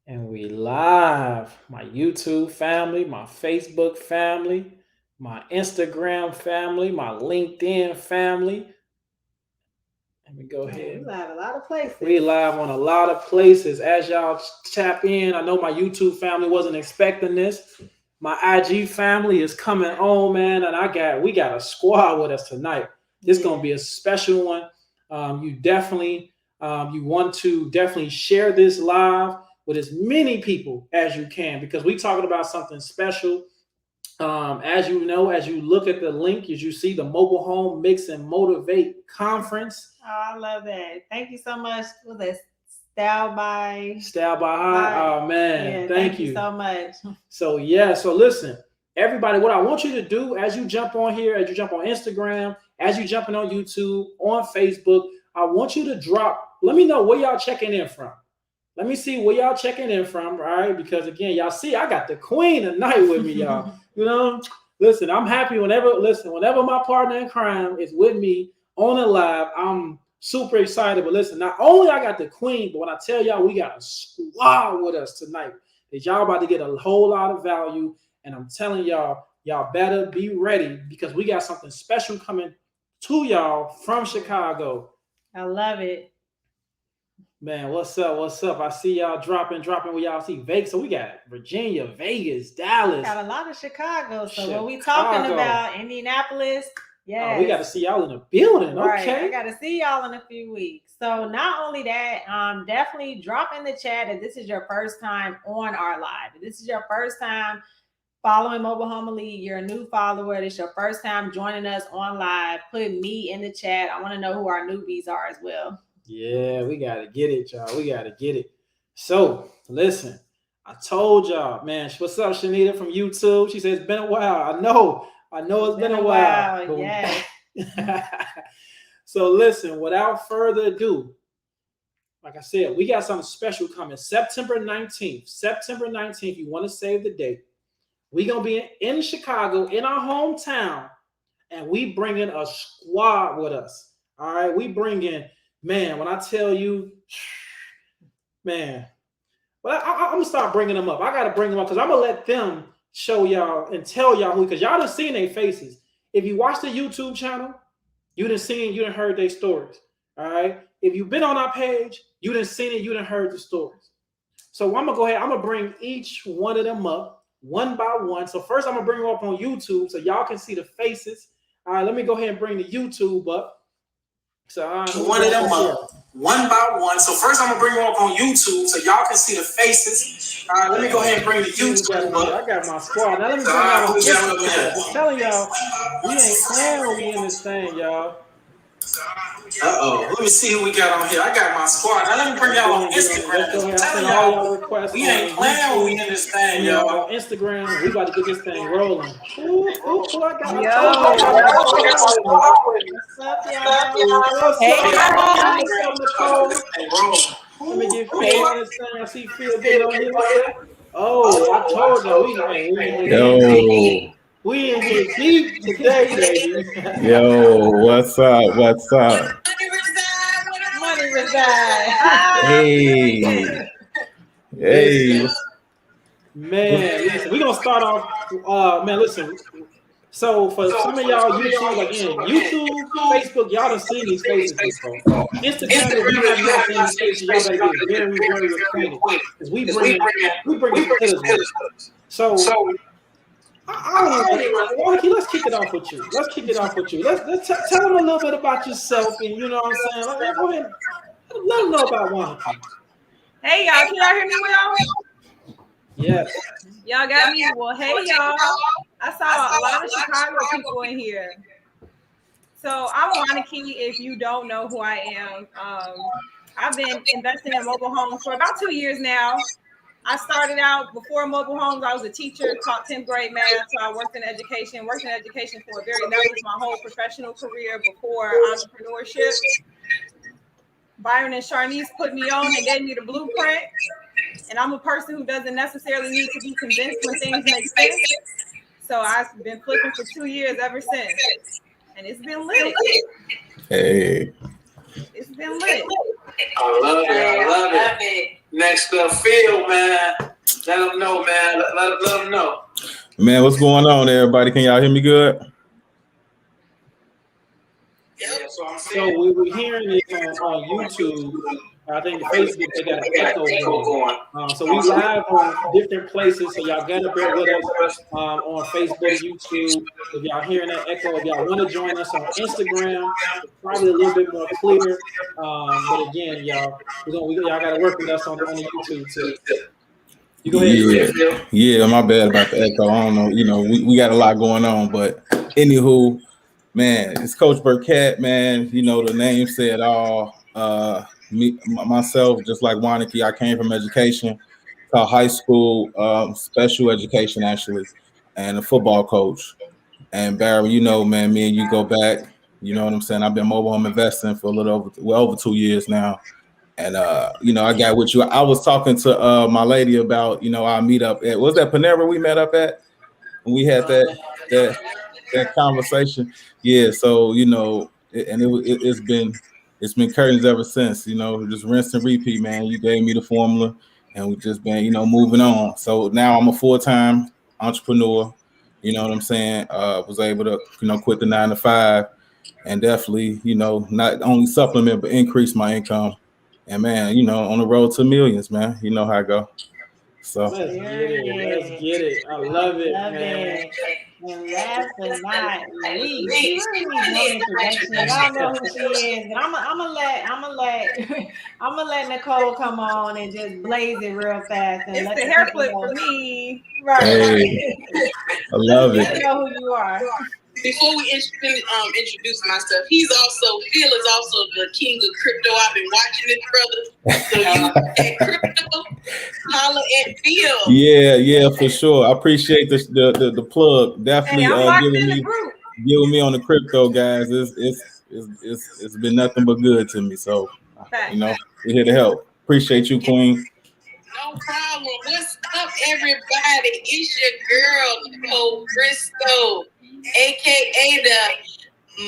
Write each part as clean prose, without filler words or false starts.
And we live. My YouTube family, my Facebook family, my Instagram family, my LinkedIn family. Let me go Man, ahead. we live a lot of places. We live on a lot of places. As y'all tap in, I know my YouTube family wasn't expecting this. My IG family is coming on, man, and we got a squad with us tonight. This is gonna be a special one. You definitely you want to definitely share this live with as many people as you can because we talking about something special. As you know, as you look at the link, as you see the Mobile Home Mix and Motivate Conference. Oh, I love that. Thank you so much for this. Style by High. Oh man, yeah, thank you you so much. So yeah, so listen, everybody, what I want you to do as you jump on here, as you jump on Instagram, as you jumping on YouTube, on Facebook, I want you to drop. Let me know where y'all checking in from. Let me see where y'all checking in from, right? Because again, y'all see, I got the queen tonight with me, y'all. You know, listen, I'm happy whenever my partner in crime is with me on the live, I'm super excited. But listen, not only I got the queen, but when I tell y'all we got a squad with us tonight, that y'all about to get a whole lot of value. And I'm telling y'all better be ready because we got something special coming to y'all from Chicago. I love it. Man, what's up? What's up? I see y'all dropping where y'all see Vegas. So we got Virginia, Vegas, Dallas. Got a lot of Chicago. So when we talking about Indianapolis, yeah, we got to see y'all in the building. Right. Okay, I got to see y'all in a few weeks. So not only that, definitely drop in the chat if this is your first time on our live. If this is your first time following Mobile Home Elite, you're a new follower. It's your first time joining us on live. Put me in the chat. I want to know who our newbies are as well. Yeah, we got to get it, y'all. We got to get it. So listen, I told y'all, man. What's up, Shanita from YouTube? She says it's been a while. I know it's been a while. Yeah. So listen, without further ado, like I said, we got something special coming. September 19th. September 19th. You want to save the date. We're going to be in Chicago, in our hometown, and we bring in a squad with us. All right? We bring in, man, when I tell you, man, well, I'm going to start bringing them up. I got to bring them up because I'm going to let them show y'all and tell y'all who, because y'all done seen their faces. If you watch the YouTube channel, you done heard their stories. All right? If you've been on our page, you done seen it, you done heard the stories. So I'm gonna go ahead, I'm gonna bring each one of them up one by one. So first I'm gonna bring them up on YouTube so y'all can see the faces. All right, let me go ahead and bring the YouTube up. So one of them up one by one. So first I'm gonna bring them up on YouTube so y'all can see the faces. All right, let me go ahead and bring the YouTube up. I got my squad. Now let me bring y'all on Instagram. I'm telling y'all, we ain't playing when we in this thing, y'all. Let me see who we got on here. I got my squad. Now let me bring y'all on Instagram. I'm telling y'all, we ain't playing when we in this thing, y'all. On Instagram, we about to get this thing rolling. Ooh, I got What's up, y'all? Let me get Phil on this thing. I see Phil getting on here. Oh, I told y'all we in here deep today, baby. Yo, what's up? What's up? Money reside. Hey. Hey. Man, listen, we're gonna start off. Man, listen. So for some of y'all YouTube, again, YouTube, Facebook, y'all done seen these faces before. Instagram, if you have not seen these faces, y'all gotta get very, very acquainted. Because we bring hitters with us. So Wonky, let's kick it off with you. Let's tell them a little bit about yourself, and you know what I'm saying. Go ahead, let them know about Wonky. Hey y'all, can y'all hear me well? Yes. Y'all got me. Well, hey y'all. I saw a lot of Chicago people in here. So I'm Wonky. If you don't know who I am, I've been investing in mobile homes for about 2 years now. I started out before mobile homes. I was a teacher, taught 10th grade math. So I worked in education for that was my whole professional career before entrepreneurship. Byron and Sharnice put me on and gave me the blueprint. And I'm a person who doesn't necessarily need to be convinced when things make sense. So I've been flipping for 2 years ever since. And it's been lit. Hey. It's been lit. I love it. Next up, Phil, man. Let them know, man. Let them know. Man, what's going on, everybody? Can y'all hear me good? Yeah, So we were hearing this on YouTube. I think the Facebook, they got an echo going. So we live on different places. So y'all get up there with us on Facebook, YouTube. If y'all hearing that echo, if y'all want to join us on Instagram, it's probably a little bit more clear. But again, y'all got to work with us on the YouTube too. You go ahead. Yeah, my bad about the echo. I don't know. We got a lot going on, but anywho, man, it's Coach Burkett, man. The name said all. Myself, just like Waneke, I came from education, taught high school, special education actually, and a football coach. And Barry, man, me and you go back. You know what I'm saying? I've been mobile home investing for a little over 2 years now. And I got with you. I was talking to my lady about, our meetup at, was that Panera we met up at? And we had that conversation. Yeah, so it's been curtains ever since, just rinse and repeat, man. You gave me the formula and we've just been, moving on. So now I'm a full-time entrepreneur, you know what I'm saying? Was able to, quit the 9 to 5 and definitely, not only supplement, but increase my income. And man, on the road to millions, man, you know how I go. So let's get it. I love it, man. And last but not least, she really needs no introduction. Y'all know who she is, but I'm gonna let Nicole come on and just blaze it real fast. And It's let the hair flip for me. Right. Hey, I love it. You know who you are. Before we introduce myself, Phil is also the king of crypto. I've been watching this brother. So you at crypto, holla at Phil. Yeah, for sure. I appreciate the plug. Definitely giving me on the crypto, guys. It's been nothing but good to me. So we're here to help. Appreciate you, Queen. No problem. What's up, everybody? It's your girl, Nicole Briscoe, aka the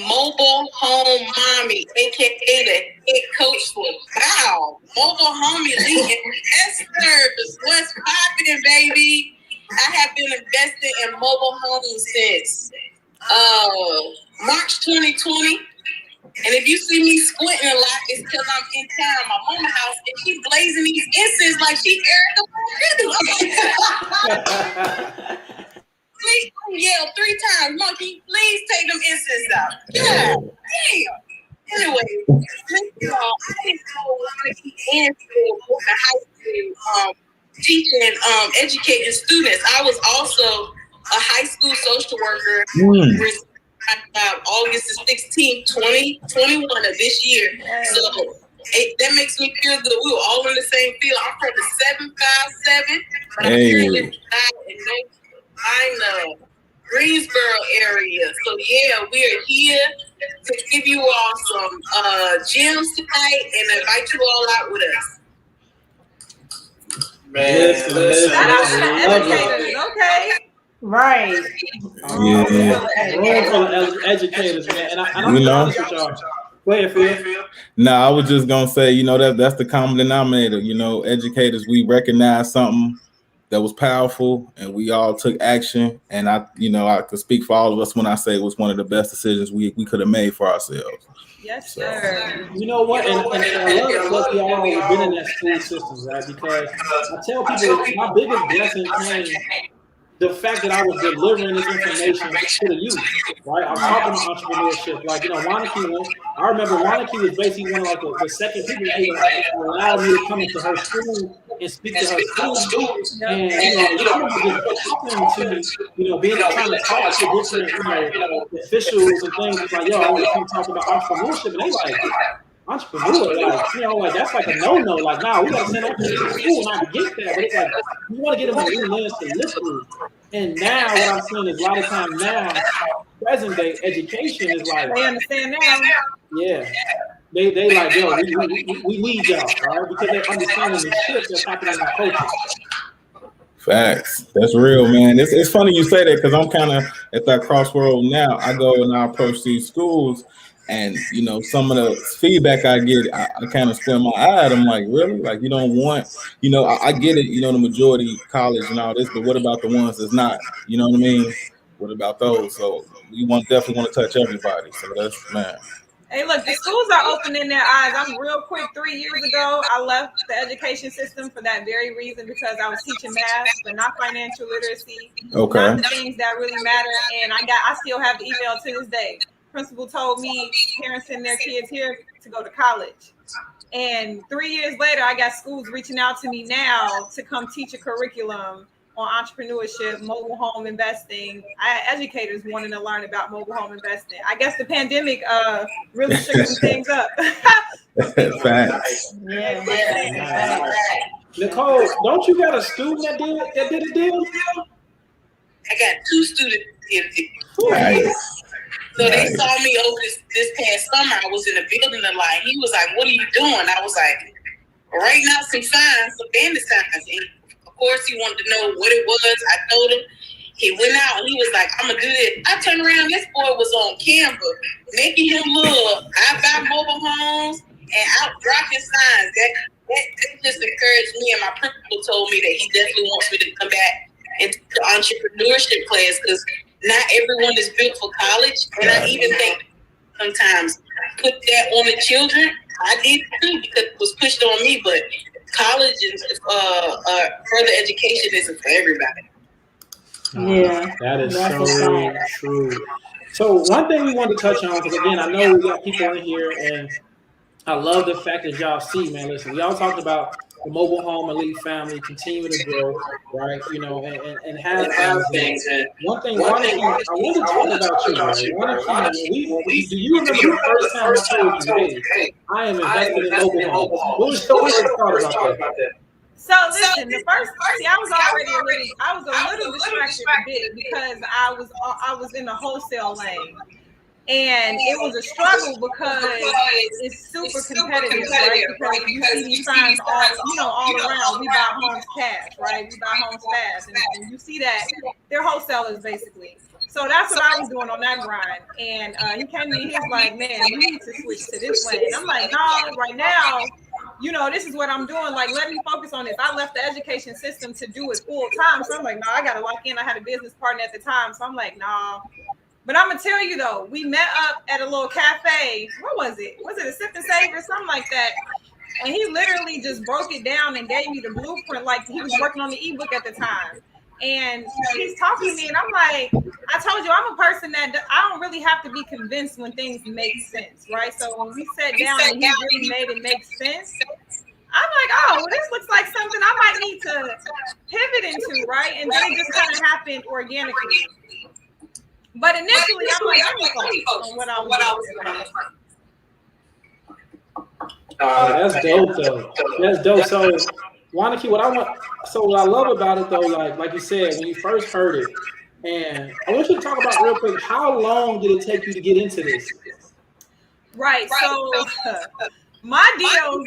mobile home mommy, aka the head coach for mobile home elite investors. What's poppin', baby? I have been investing in mobile homes since March 2020. And if you see me squinting a lot, it's because I'm in town, my mama's house, and she blazing these incense like she Erica. Please yell 3 times, monkey. Please take them incense out. Yeah, damn. Anyway, y'all, I didn't know Waneke and Phil both in high school teaching, educating students. I was also a high school social worker. August the 16th, 2021 of this year. So that makes me feel good. We were all in the same field. I'm from the 757, but I'm here in the Greensboro area. So yeah, we are here to give you all some gems tonight and invite you all out with us. Man, listen. Shout out to the educators, okay? Right. Room full of educators, man. And I'm honest with y'all. Go ahead, Phil. No, I was just gonna say, that's the common denominator. Educators, we recognize something that was powerful, and we all took action. And I could speak for all of us when I say it was one of the best decisions we could have made for ourselves. Yes, sir. You know what? And I love we all been in that school system, right? Because I tell people my biggest blessing came the fact that I was delivering this information to the youth, right? I'm talking about entrepreneurship. Waneke, I remember Waneke was basically one of the second people who allowed me to come into her school and speak to her students. And, just talking to, being trying to talk to different, officials and things. It's like, yo, I want to come talk about entrepreneurship. And they like, entrepreneur, that's like a no-no. Like, nah, we gotta send them to school not to get that. But it's like, you want to get them a new lens to live through. And now what I'm seeing is a lot of times now, present day education is like, they understand now. Yeah. They like, yo, we need y'all, right? Because they're understanding the shit that's happening in our culture. Facts. That's real, man. It's funny you say that because I'm kind of at that crossroad now. I go and I approach these schools And you know, some of the feedback I get, I kind of squint my eye at. I'm like, really? Like, you don't want, you know, I get it, you know, the majority college and all this, but what about the ones that's not? You know what I mean? What about those? So we definitely want to touch everybody. So that's, man. Hey, look, the schools are opening their eyes. I'm real quick. 3 years ago, I left the education system for that very reason, because I was teaching math, but not financial literacy, Okay. not the things that really matter. And I still have the email to this day. Principal told me parents send their kids here to go to college. And 3 years later, I got schools reaching out to me now to come teach a curriculum on entrepreneurship, mobile home investing. Educators wanting to learn about mobile home investing. I guess the pandemic really shook some things up. Facts. Yeah. Nicole, don't you got a student that did a deal? I got 2 students that did a deal. Nice. So they saw me over this past summer. I was in the building a lot. He was like, "What are you doing?" I was like, "Writing out some signs, some bandit signs." And of course, he wanted to know what it was. I told him. He went out and he was like, "I'm gonna do it." I turned around. This boy was on Canva, making him look. I buy mobile homes and out dropping signs. That just encouraged me. And my principal told me that he definitely wants me to come back into the entrepreneurship class, because not everyone is built for college. And I even think sometimes put that on the children. I did too, because it was pushed on me. But college and further education isn't for everybody. Yeah, That is that's so true. So one thing we wanted to touch on, because again, I know we got people in here, and I love the fact that y'all see, man. Listen, we all talked about the mobile home elite family continue to grow, right? You know, and have things. And one thing, I want to talk about you, right? Do you remember the first time I told you, hey, I am invested in mobile homes? What was your first thought about that? So listen, I was a little distracted a bit, because I was in the wholesale lane. And it was a struggle because it's super competitive, right? Because you see these signs all around. We buy homes cash, right? We buy homes fast, and you see that they're wholesalers basically. So that's what I was doing on that grind. And he came to me, he was like, "Man, we need to switch to this lane." I'm like, "No, right now, this is what I'm doing. Like, let me focus on this." I left the education system to do it full time. So I'm like, "No, I got to lock in." I had a business partner at the time. So I'm like, "No." But I'm gonna tell you though, we met up at a little cafe. What was it? Was it a Sip and Save or something like that? And he literally just broke it down and gave me the blueprint, like he was working on the ebook at the time. And he's talking to me, and I'm like, I told you, I'm a person that I don't really have to be convinced when things make sense, right? So when we sat down and he really made it make sense, I'm like, "Oh, well, this looks like something I might need to pivot into, right?" And then it just kind of happened organically. But initially, I'm like, "I'm focused on what I was doing." That's dope, though. That's dope. So, Wanaki, what I love about it, though, like you said, when you first heard it, and I want you to talk about real quick, how long did it take you to get into this? Right. So, my deals,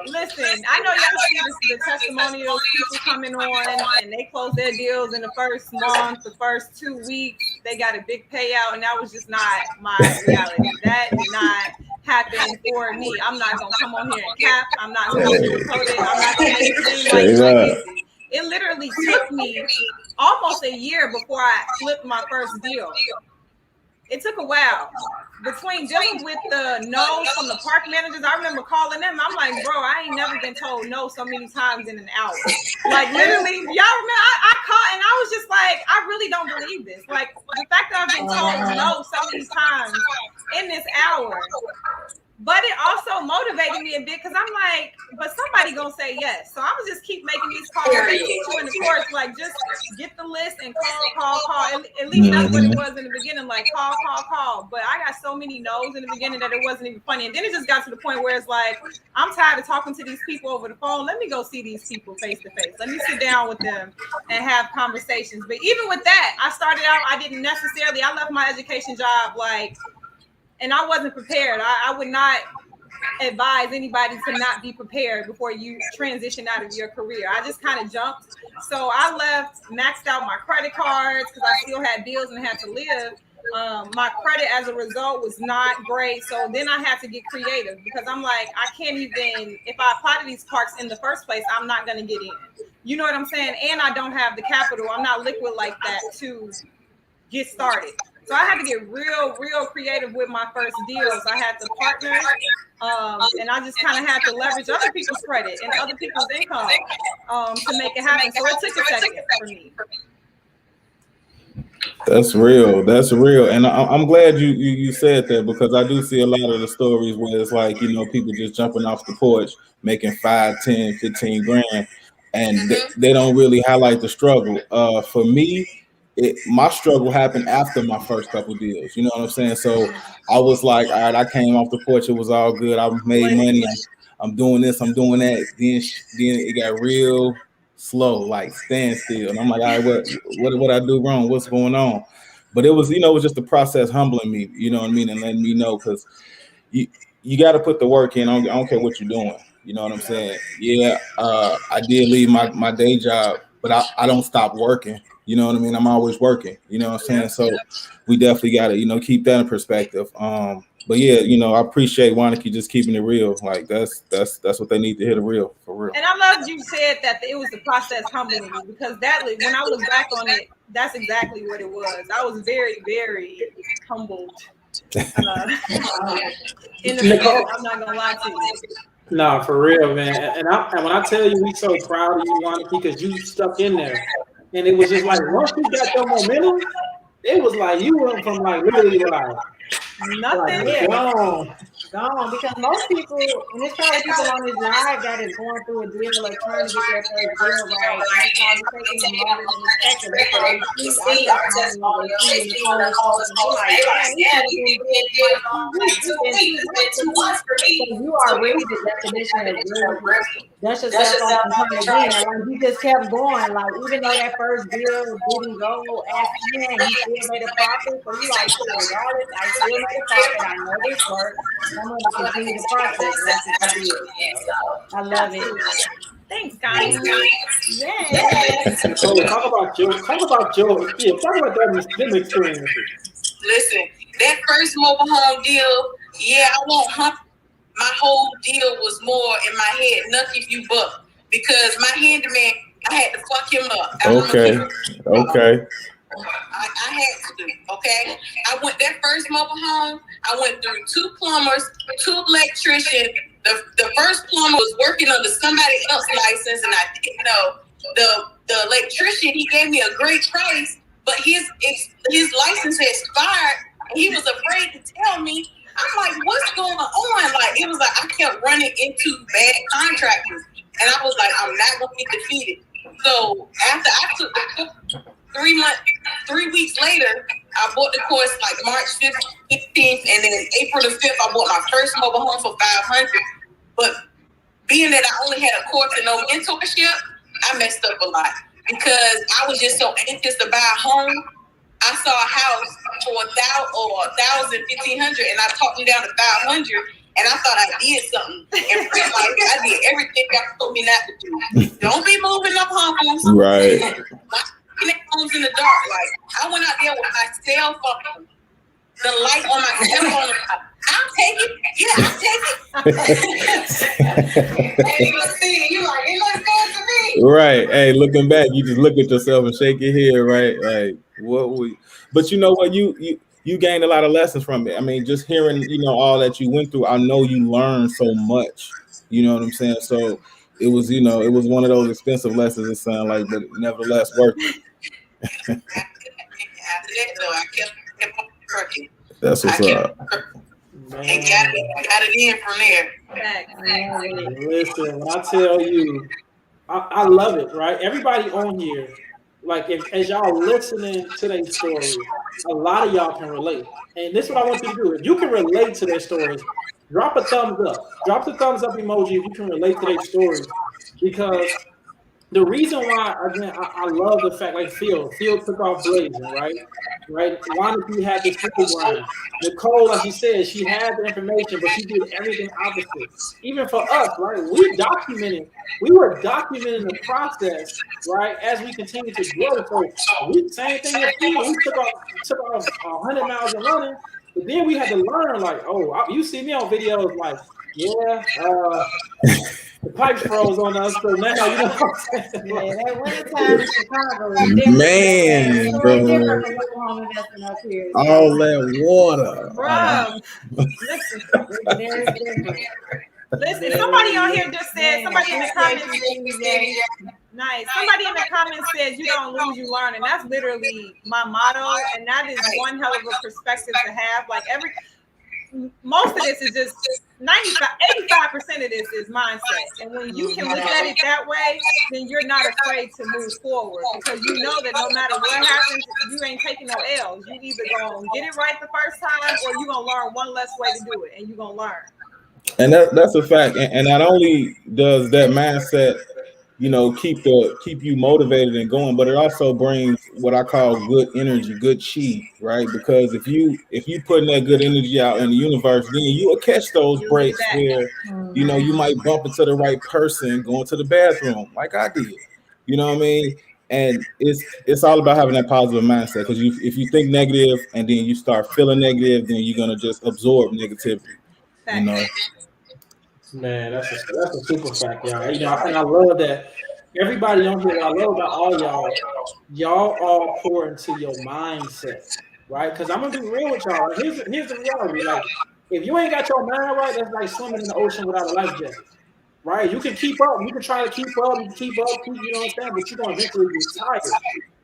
listen, I know y'all see the testimonials, people coming on, and they close their deals in the first month, the first 2 weeks, they got a big payout, and that was just not my reality. That did not happen for me. I'm not going to come on here and cap. I'm not going to sugarcoat it. I'm not going to make it seem like it's easy. It literally took me almost a year before I flipped my first deal. It took a while. Between dealing with the no's from the park managers, I remember calling them. I'm like, "Bro, I ain't never been told no so many times in an hour." Like, literally, y'all remember, I called and I was just like, I really don't believe this. Like, the fact that I've been told no so many times in this hour. But it also motivated me a bit, because I'm like, but somebody gonna say yes. So I'm gonna just keep making these calls. I teach you in the course, like, just get the list and call. At least that's what it was in the beginning, like call. But I got so many no's in the beginning that it wasn't even funny. And then it just got to the point where it's like, I'm tired of talking to these people over the phone. Let me go see these people face to face. Let me sit down with them and have conversations. But even with that, I started out, I left my education job and I wasn't prepared. I would not advise anybody to not be prepared before you transition out of your career. I just kind of jumped. So I left, maxed out my credit cards because I still had bills and had to live. my credit as a result was not great. So then I had to get creative because I'm like, I can't even, if I apply to these parks in the first place, I'm not going to get in. You know what I'm saying? And I don't have the capital. I'm not liquid like that to get started. So I had to get real creative with my first deals. I had to partner, and I just kind of had to leverage other people's credit and other people's income to make it happen. So it took a second for me. That's real. That's real. And I'm glad you said that, because I do see a lot of the stories where it's like, you know, people just jumping off the porch, making 5, 10, 15 grand, and they don't really highlight the struggle. For me, my struggle happened after my first couple deals. You know what I'm saying? So I was like, all right, I came off the porch. It was all good. I made money. I'm doing this. I'm doing that. Then it got real slow, like standstill. And I'm like, all right, what I do wrong? What's going on? But it was, you know, it was just the process humbling me, you know what I mean, and letting me know, because you got to put the work in. I don't care what you're doing. You know what I'm saying? Yeah, I did leave my day job, but I don't stop working. You know what I mean? I'm always working. You know what I'm saying? So we definitely got to, you know, keep that in perspective. But yeah, you know, I appreciate Wanaki just keeping it real. Like that's what they need to hear, the real, for real. And I love you said that it was the process humbling me, because that, when I look back on it, that's exactly what it was. I was very, very humbled. In the beginning, I'm not gonna lie to you. Nah, for real, man. And when I tell you, we so proud of you, Wanaki, because you stuck in there. And it was just like, once you got your momentum, it was like you went from like literally like nothing. Like, gone. Because most people, and there's probably people on this live that is going through a deal or trying to get their first deal right. And it's probably taking them longer than expected. They probably see our testimony, see the calls, and they're like, yeah, too much for me. You are really the definition of real. That's just trying again. Like he just kept going. Like even though that first deal didn't go as planned, he still made a profit. So you like, regardless, I still made a profit. I know this works. I'm going to continue the process. I love it. Thanks, guys. Yes. So talk about your them experiences. Listen, that first mobile home deal, yeah, I won't hump. My whole deal was more in my head, nothing if you buck, because my handyman, I had to fuck him up. Okay. I had to, okay? I went that first mobile home, I went through 2 plumbers, 2 electricians. The first plumber was working under somebody else's license, and I didn't know. The electrician, he gave me a great price, but his license had expired, and he was afraid to tell me. I'm like, what's going on? Like, it was like I kept running into bad contractors, and I was like, I'm not gonna get defeated. So after I took 3 weeks later, I bought the course like March 15th, and then April the 5th, I bought my first mobile home for $500. But being that I only had a course and no mentorship, I messed up a lot because I was just so anxious to buy a home. I saw a house for $1,000, $1,500, and I talked them down to $500, and I thought I did something. And I did everything God told me not to do. Don't be moving up homes. Right. Homes in the dark. Like I went out there with my cell phone, the light on my cell phone. I'll take it. Yeah, I'll take it. And you see it, you like, it looks good to me. Right. Hey, looking back, you just look at yourself and shake your head, right? Like, but you know what? You gained a lot of lessons from it. I mean, just hearing, you know, all that you went through, I know you learned so much. You know what I'm saying? So it was, you know, it was one of those expensive lessons, it sounded like, but nevertheless worth it. I kept working. That's what's up. And got it in from there. Listen, when I tell you, I love it, right? Everybody on here, like as y'all listening to their stories, a lot of y'all can relate. And this is what I want you to do. If you can relate to their stories, drop a thumbs up. Drop the thumbs up emoji if you can relate to their stories. Because the reason why, again, I love the fact, like Phil took off blazing, right? Right. Wannabe had the super grind. Nicole, like she said, she had the information, but she did everything opposite. Even for us, right? We were documenting the process, right, as we continue to grow. So we same thing as Phil, we took off 100 miles and running, but then we had to learn, like, oh, you see me on videos like, yeah, the pipes froze on us, so now you know what I'm saying. Yeah, that wintertime in Chicago is different. Man, It's bro. different from mobile home investing up here. So, All that water. Bro, listen, it's very different. listen. Somebody on here just said. Man, Somebody in the appreciate comments. you, Stevie J. Nice. Somebody in the comments said, "You don't lose, you learn," and that's literally my motto. And that is one hell of a perspective to have. Like most of this is just 85% of this is mindset. And when you can look at it that way, then you're not afraid to move forward because you know that no matter what happens, you ain't taking no L's. You either gonna get it right the first time or you're gonna learn one less way to do it, and you're gonna learn. And that's a fact. And not only does that mindset, keep you motivated and going, but it also brings what I call good energy, good chi, right? Because if you putting that good energy out in the universe, then you will catch those breaks where you might bump into the right person going to the bathroom, like I did. You know what I mean? And it's all about having that positive mindset. Because if you think negative and then you start feeling negative, then you're gonna just absorb negativity. You know. Man, that's a super fact, y'all. I love that everybody on here. What I love about all y'all all pour into your mindset, right? Because I'm gonna be real with y'all. Here's the reality. Like, if you ain't got your mind right, that's like swimming in the ocean without a life jacket, right? You can keep up. You can try to keep up. You know what I'm saying? But you're gonna eventually get tired.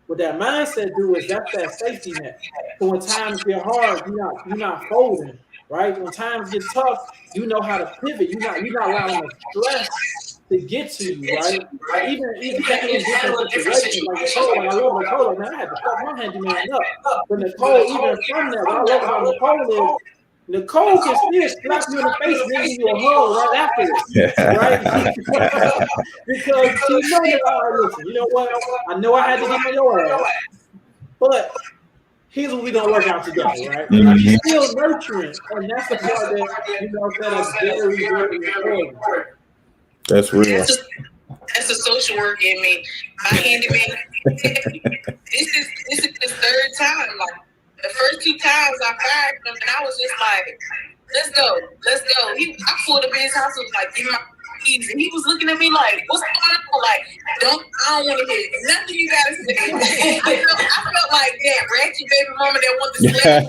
What that mindset do is that's that safety net. So when times get hard, you're not folding, right? When times get tough, you know how to pivot. You're not allowing the stress to get to you, right? Like even handling different situations, like Nicole. Like I love Nicole. Man, I had to fuck my handyman up. But Nicole, even from that, what I love about Nicole is Nicole can still slap you in the face and then give you a hug right afterwards, right? Because she knows that, all right, listen, you know what? I know I had to get on your ass, but here's what we're gonna work out together, right? Like, she's still nurturing, and that's the part that that's very, very important. That's real. That's a social work in me. My handyman. This is the third time. Like the first 2 times I fired him, and I was just like, "Let's go." I pulled up in his house and was like, "Give me my keys," and he was looking at me like, "What's going on?" Like, I don't want to hear nothing you gotta say. I felt like that ratchet baby mama that wanted to slap.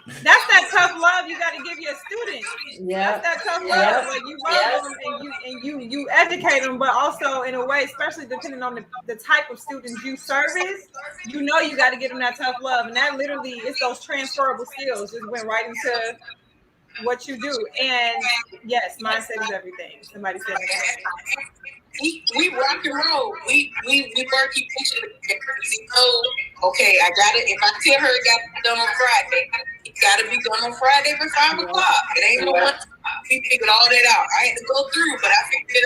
That's that tough love you got to give your students. Yeah, that's that tough love. Like you love them and you educate them, but also in a way, especially depending on the type of students you service, you got to give them that tough love, and that literally is those transferable skills. Just went right into what you do, and yes, mindset is everything. Somebody said that. We rock and roll. We work each other. Okay, I got it. If I tell her it got to be done on Friday, it got to be done on Friday by 5 o'clock. It ain't no one. We figured all that out. I had to go through, but I figured it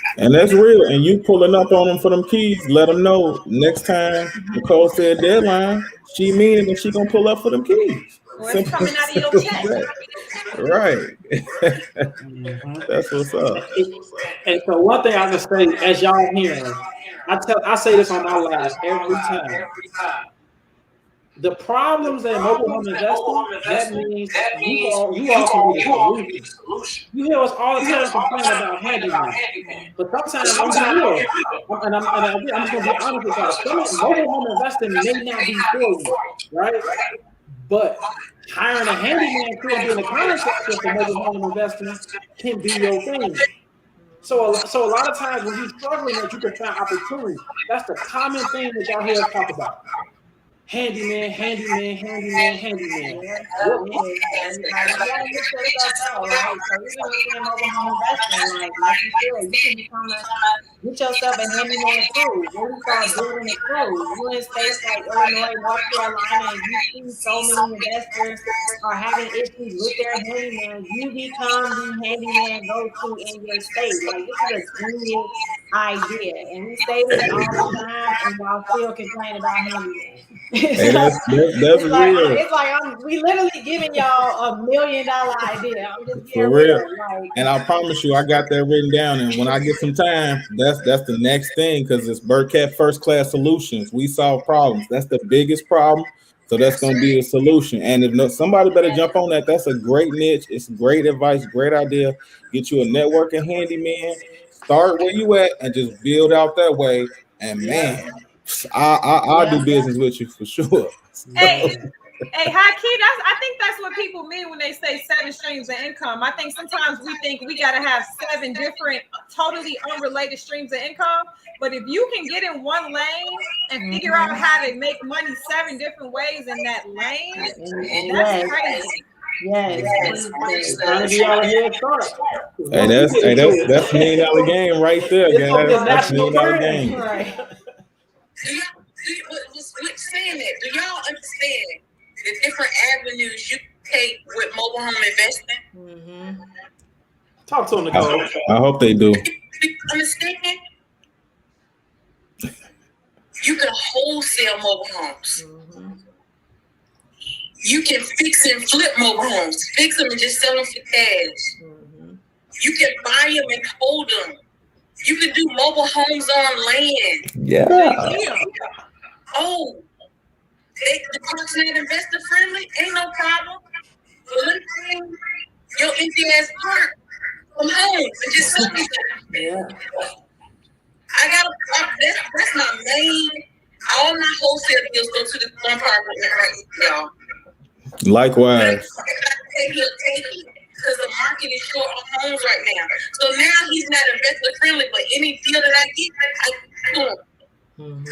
out. And that's real. And you pulling up on them for them keys, let them know next time Nicole said deadline, she meaning that she gonna pull up for them keys. Well, it's coming out of your check. Right. That's what's up. And so one thing I can say, as y'all hearing, I say this on my live every time. The problems that mobile home investing, that means you all can be the solution. You hear us all the time complaining about handyman, but sometimes I'm real, and I'm just gonna be honest with y'all. Mobile home investing may not be for you, right? But hiring a handyman crew and being a contractor for mobile home investing can be your thing. So a lot of times when you're struggling, that you can find opportunity. That's the common thing that y'all hear us talk about. handyman. What? Everybody get your stuff out, right? So even within mobile home investing, like you said, you can become get yourself a handyman crew. Really start building a crew. You in states like Illinois, North Carolina, and you see so many investors are having issues with their handyman. You become the handyman go-to in your state. Like this is a genius idea, and we say this all the time, and y'all still complain about handyman. Hey, that's it's like real. we literally giving y'all $1 million idea. I'm just being For real. Like, and I promise you, I got that written down. And when I get some time, that's the next thing, because it's Burkett First Class Solutions. We solve problems. That's the biggest problem. So that's going to be the solution. And if somebody better jump on that, that's a great niche. It's great advice, great idea. Get you a networking handyman. Start where you at and just build out that way. And man, I'll do business with you for sure. Hey, high key, I think that's what people mean when they say 7 streams of income. I think sometimes we think we got to have 7 different, totally unrelated streams of income. But if you can get in one lane and figure out how to make money 7 different ways in that lane, that's crazy. Yes. Hey, that's $1 million game right there, guys. That's $1 million game. Right. With saying that, do y'all understand the different avenues you take with mobile home investing? Mm-hmm. Talk to them, Nicole. I hope they do. You understand? You can wholesale mobile homes. Mm-hmm. You can fix and flip mobile homes. Fix them and just sell them for cash. Mm-hmm. You can buy them and hold them. You can do mobile homes on land. Yeah. Oh, the park's not investor friendly? Ain't no problem. But let's bring your empty ass park from home and just sell me that. Yeah. That's my main. All my wholesale deals go to the one park with me right now, y'all. Likewise. Take it. Because the market is short on homes right now. So now he's not investor friendly, but any deal that I get, I do.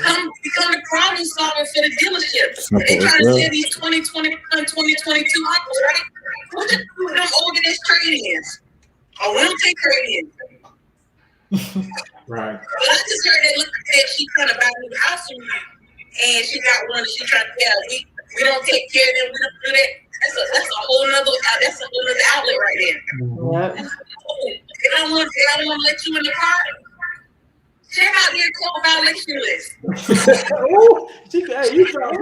Come become the problem solver for the dealership. They trying to sell these 2021, 2022 homes, right? What you do with them organized trade-ins? Or we don't take trade-ins. Right. Well, I just heard that she trying to buy a new house from you, and she got one and she trying to tell we don't take care of them, we don't do that. That's a whole nother outlet right there. Yep. They don't want to let you in the car. Check out their code violation list.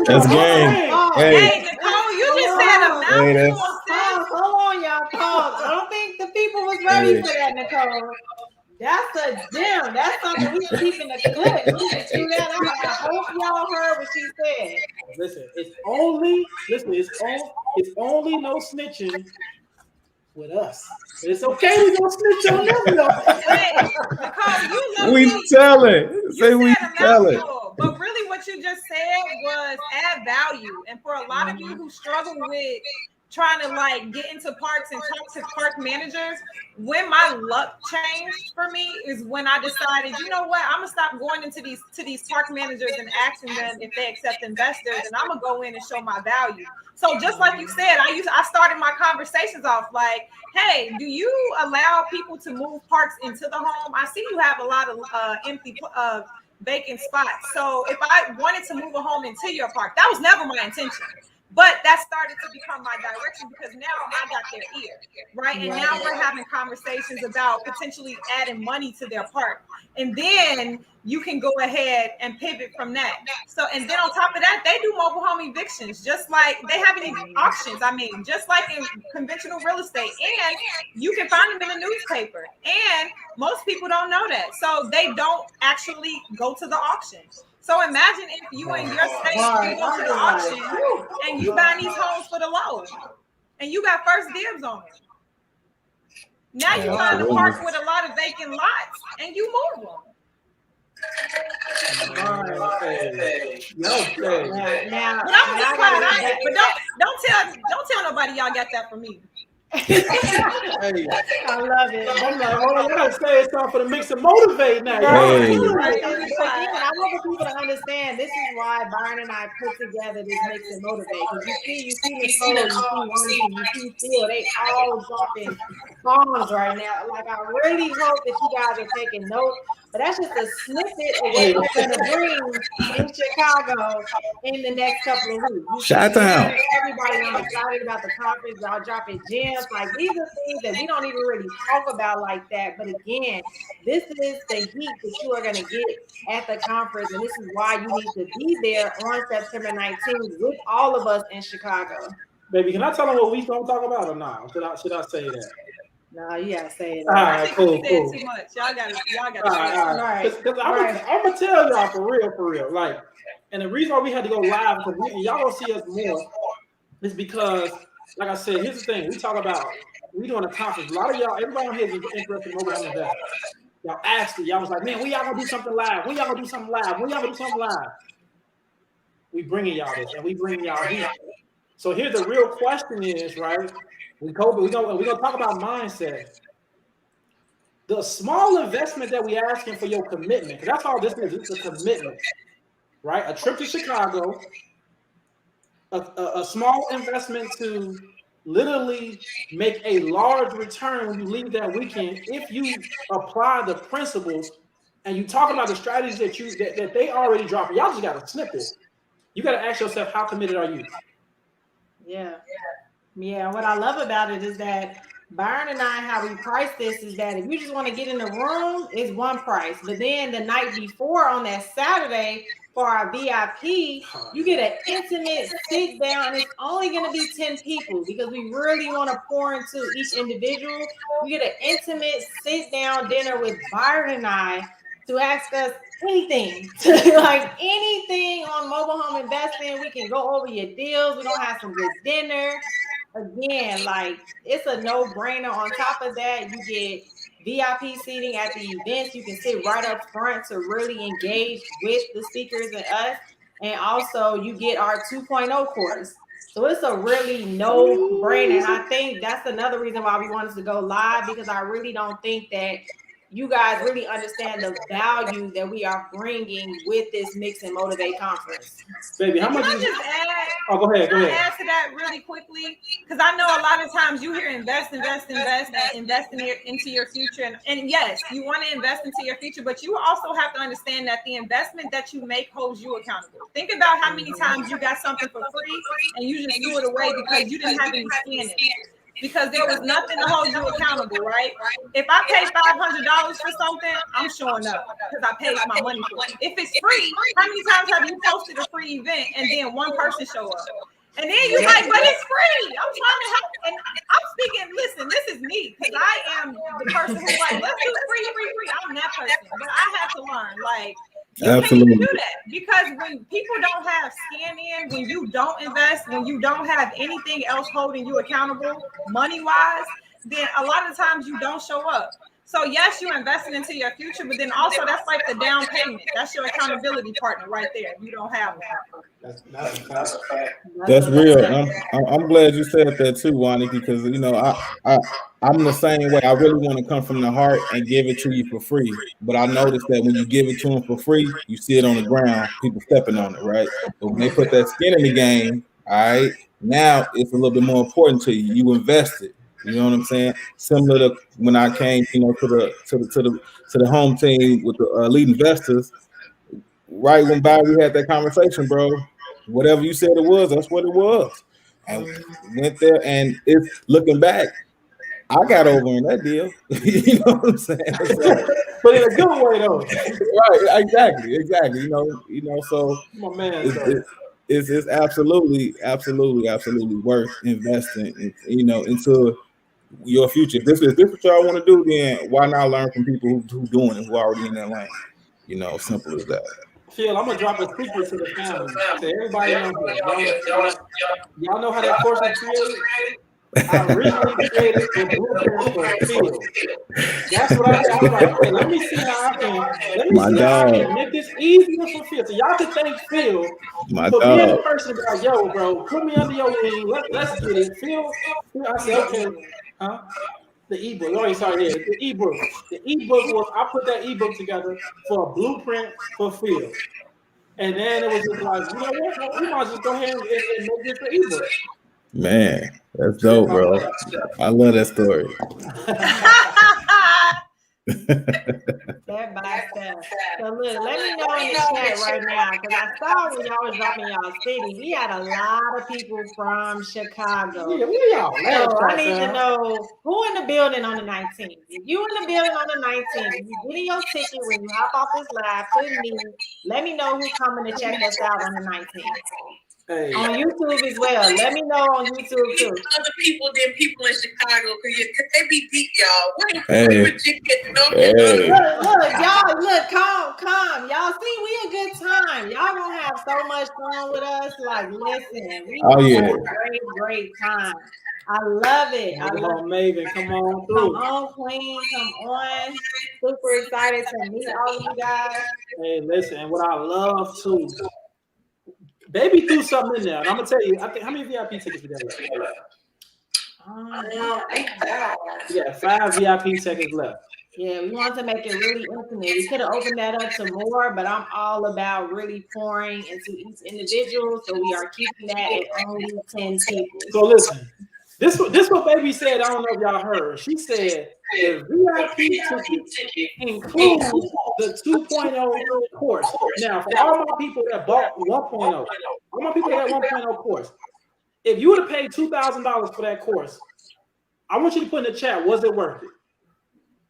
That's game. Hey, Nicole, you just said a mouthful. Hold on, y'all. Pause. I don't think the people was ready for that, Nicole. That's a gem. That's something we keep in the clip. We can do that. I hope y'all heard what she said. Listen, it's only no snitching with us. But it's okay, we gonna snitch on them though. Nicole, we telling. Say we telling. But really what you just said was add value. And for a lot of you who struggle with trying to like get into parks and talk to park managers, when my luck changed for me is when I decided, you know what, I'm gonna stop going into these park managers and asking them if they accept investors, and I'm gonna go in and show my value. So just like you said, I started my conversations off like, hey, do you allow people to move parks into the home? I see you have a lot of empty vacant spots. So if I wanted to move a home into your park, that was never my intention. But that started to become my direction because now I got their ear, right? And now we're having conversations about potentially adding money to their park. And then you can go ahead and pivot from that. So, and then on top of that, they do mobile home evictions, just like they have any auctions. I mean, just like in conventional real estate. And you can find them in the newspaper. And most people don't know that. So they don't actually go to the auction. So imagine if you in your state, you go to the auction and you buy these homes for the low and you got first dibs on it. Now you find a park with a lot of vacant lots and you move them. Now, But I'm just quiet. But don't tell nobody y'all got that from me. Hey, I love it. I'm like, hold on, I gotta say it's time for the mix and motivate now. Right. Hey. Right. But again, I want the people to understand this is why Byron and I put together this Mix and Motivate. Because you see Nicole, you see Phil, they all dropping bombs right now. Like, I really hope that you guys are taking notes. But that's just a snippet of what we're going to bring in Chicago in the next couple of weeks. Chi-town. Everybody, I'm excited about the conference. Y'all dropping gems. Like, these are things that we don't even really talk about like that. But again, this is the heat that you are going to get at the conference. And this is why you need to be there on September 19th with all of us in Chicago. Baby, can I tell them what we gonna talk about or not? Should I say that? No, you gotta say it. All right, cool. Too much. Y'all got All right. Because I'm gonna tell y'all for real. Like, and the reason why we had to go live, because y'all gonna see us more, is because, like I said, here's the thing. We talk about we doing a conference. A lot of y'all, everybody on here is interested in mobile home investment. Y'all asked it. Y'all was like, man, when y'all gonna do something live? When y'all gonna do something live? We bringing y'all this, and we bringing y'all here. So here's the real question is, right? We're gonna talk about mindset. The small investment that we asking for your commitment, because that's all this is. It's a commitment, right? A trip to Chicago, a small investment to literally make a large return when you leave that weekend. If you apply the principles and you talk about the strategies that they already dropped, y'all just got to snip it. You got to ask yourself, how committed are you? Yeah. What I love about it is that Byron and I, how we price this is that if you just want to get in the room, it's one price. But then the night before on that Saturday for our VIP, you get an intimate sit down, and it's only going to be 10 people because we really want to pour into each individual. You get an intimate sit down dinner with Byron and I to ask us anything, like anything on mobile home investing. We can go over your deals. We're going to have some good dinner. Again, like, it's a no-brainer. On top of that, you get VIP seating at the events. You can sit right up front to really engage with the speakers and us. And also, you get our 2.0 course. So it's a really no-brainer. And I think that's another reason why we wanted to go live, because I really don't think that you guys really understand the value that we are bringing with this Mix and Motivate conference. Baby, how much? Can I just add? Oh, go ahead. Add to that really quickly, because I know a lot of times you hear invest into your future, and yes, you want to invest into your future, but you also have to understand that the investment that you make holds you accountable. Think about how many times you got something for free and you just threw it away because you didn't have any skin in it. Because there was nothing to hold you accountable, right? If I pay $500 for something, I'm showing up because I paid my money for it. If it's free, how many times have you posted a free event and then one person show up? And then you're like, but it's free. I'm trying to help. And I'm speaking, listen, this is me, because I am the person who's like, let's do free. I'm that person. But I had to learn, like, you Absolutely. can't do that, because when people don't have skin in, when you don't invest, when you don't have anything else holding you accountable money-wise, then a lot of times you don't show up. So yes, you're investing into your future, but then also that's like the down payment. That's your accountability partner right there. You don't have one. That's real. I'm glad you said that too, Wani, because you know I'm the same way. I really want to come from the heart and give it to you for free. But I noticed that when you give it to them for free, you see it on the ground, people stepping on it, right? But when they put that skin in the game, all right, now it's a little bit more important to you. You invested. You know what I'm saying? Similar to when I came, you know, to the home team with the elite investors. Right when we had that conversation, bro. Whatever you said it was, that's what it was. And went there, and it's looking back, I got over in that deal. You know what I'm saying? So, but in a good way, though. Right? Exactly. You know. So my man, it's absolutely worth investing, into your future. If this what y'all want to do, then why not learn from people who doing it, who already in that lane? You know, simple as that. Phil, I'm gonna drop a secret to the family. To everybody on here. Y'all know how that course is created? I originally created a blueprint for field. That's what I was like. Okay, let me see how I can make this easier for Phil. So y'all can thank Phil for being the person to be like, yo, bro, put me under your wing. Let's get it. Phil, I said, okay, huh? The ebook. Oh, sorry, yeah, the ebook. The ebook was I put that ebook together for a blueprint for Phil. And then it was just like, you know what? We might just go ahead and make this an ebook. Man, that's dope, bro. I love that story. Step by step. So look, let me know in the chat right now, because I saw when y'all was dropping y'all city, we had a lot of people from Chicago. Yeah, we y'all. So I need to know who in the building on the 19th. If you in the building on the 19th, you getting your ticket when you hop off this live, let me know who's coming to check us out on the 19th. Hey. On YouTube as well. Let me know on YouTube too. Other people than people in Chicago, because they be deep, y'all. Hey. Look, y'all, look, calm. Y'all see, we a good time. Y'all gonna have so much fun with us. Like, listen, we have a great time. I love it. Come on, Maven. Come on through. Come on, Queen. Come on. Super excited to meet all of you guys. Hey, listen, and what I love too. Baby threw something in there, and I'm gonna tell you. I think how many VIP tickets we got left? Yeah, 5 VIP tickets left. Yeah, we wanted to make it really intimate. We could have opened that up to more, but I'm all about really pouring into each individual, so we are keeping that at only 10 people. So listen, this what Baby said. I don't know if y'all heard. She said the VIP ticket includes the 2.0 course. Now, for all my people that bought 1.0, all my people that had 1.0 course, if you would have paid $2,000 for that course, I want you to put in the chat, was it worth it?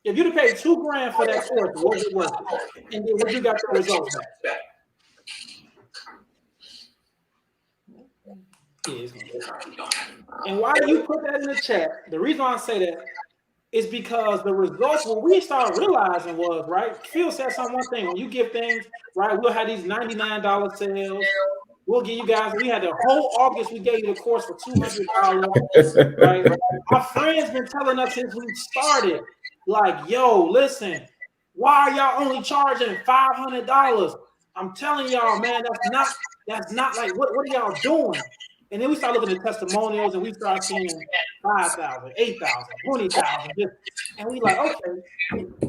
If you'd have paid $2,000 for that course, was it worth it? And then what you got the results back? And why do you put that in the chat? The reason why I say that is because the results, what we started realizing was, right, Phil said one thing, when you give things, right, we'll have these $99 sales. We'll give you guys, we had the whole August, we gave you the course for $200, right? Our friends been telling us since we started, like, yo, listen, why are y'all only charging $500? I'm telling y'all, man, that's not like, what are y'all doing? And then we start looking at testimonials and we start seeing 5,000, 8,000, 20,000, and we like, okay.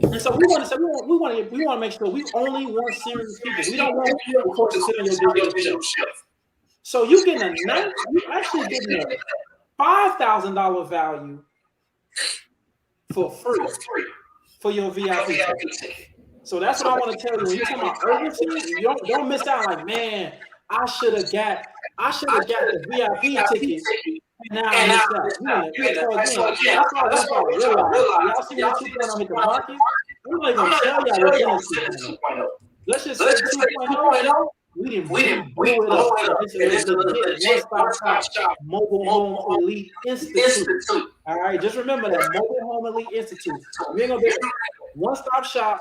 And so we want to make sure we only want serious people. We don't want people to sit on your digital shelf. So you actually getting a $5,000 value for free for your VIP ticket. So that's what I want to tell you. When you're talking about urgency, you don't miss out. Like, man, I should have got the VIP ticket. Now I missed out. So again, that's all we got to realize. Y'all see what 2.0 hit the market? We're not going to tell y'all what's in 2.0. Let's just say 2.0. We didn't blow it up. It's a one-stop shop, Mobile Home Elite Institute. All right, just remember that Mobile Home Elite Institute. We're gonna be one-stop shop,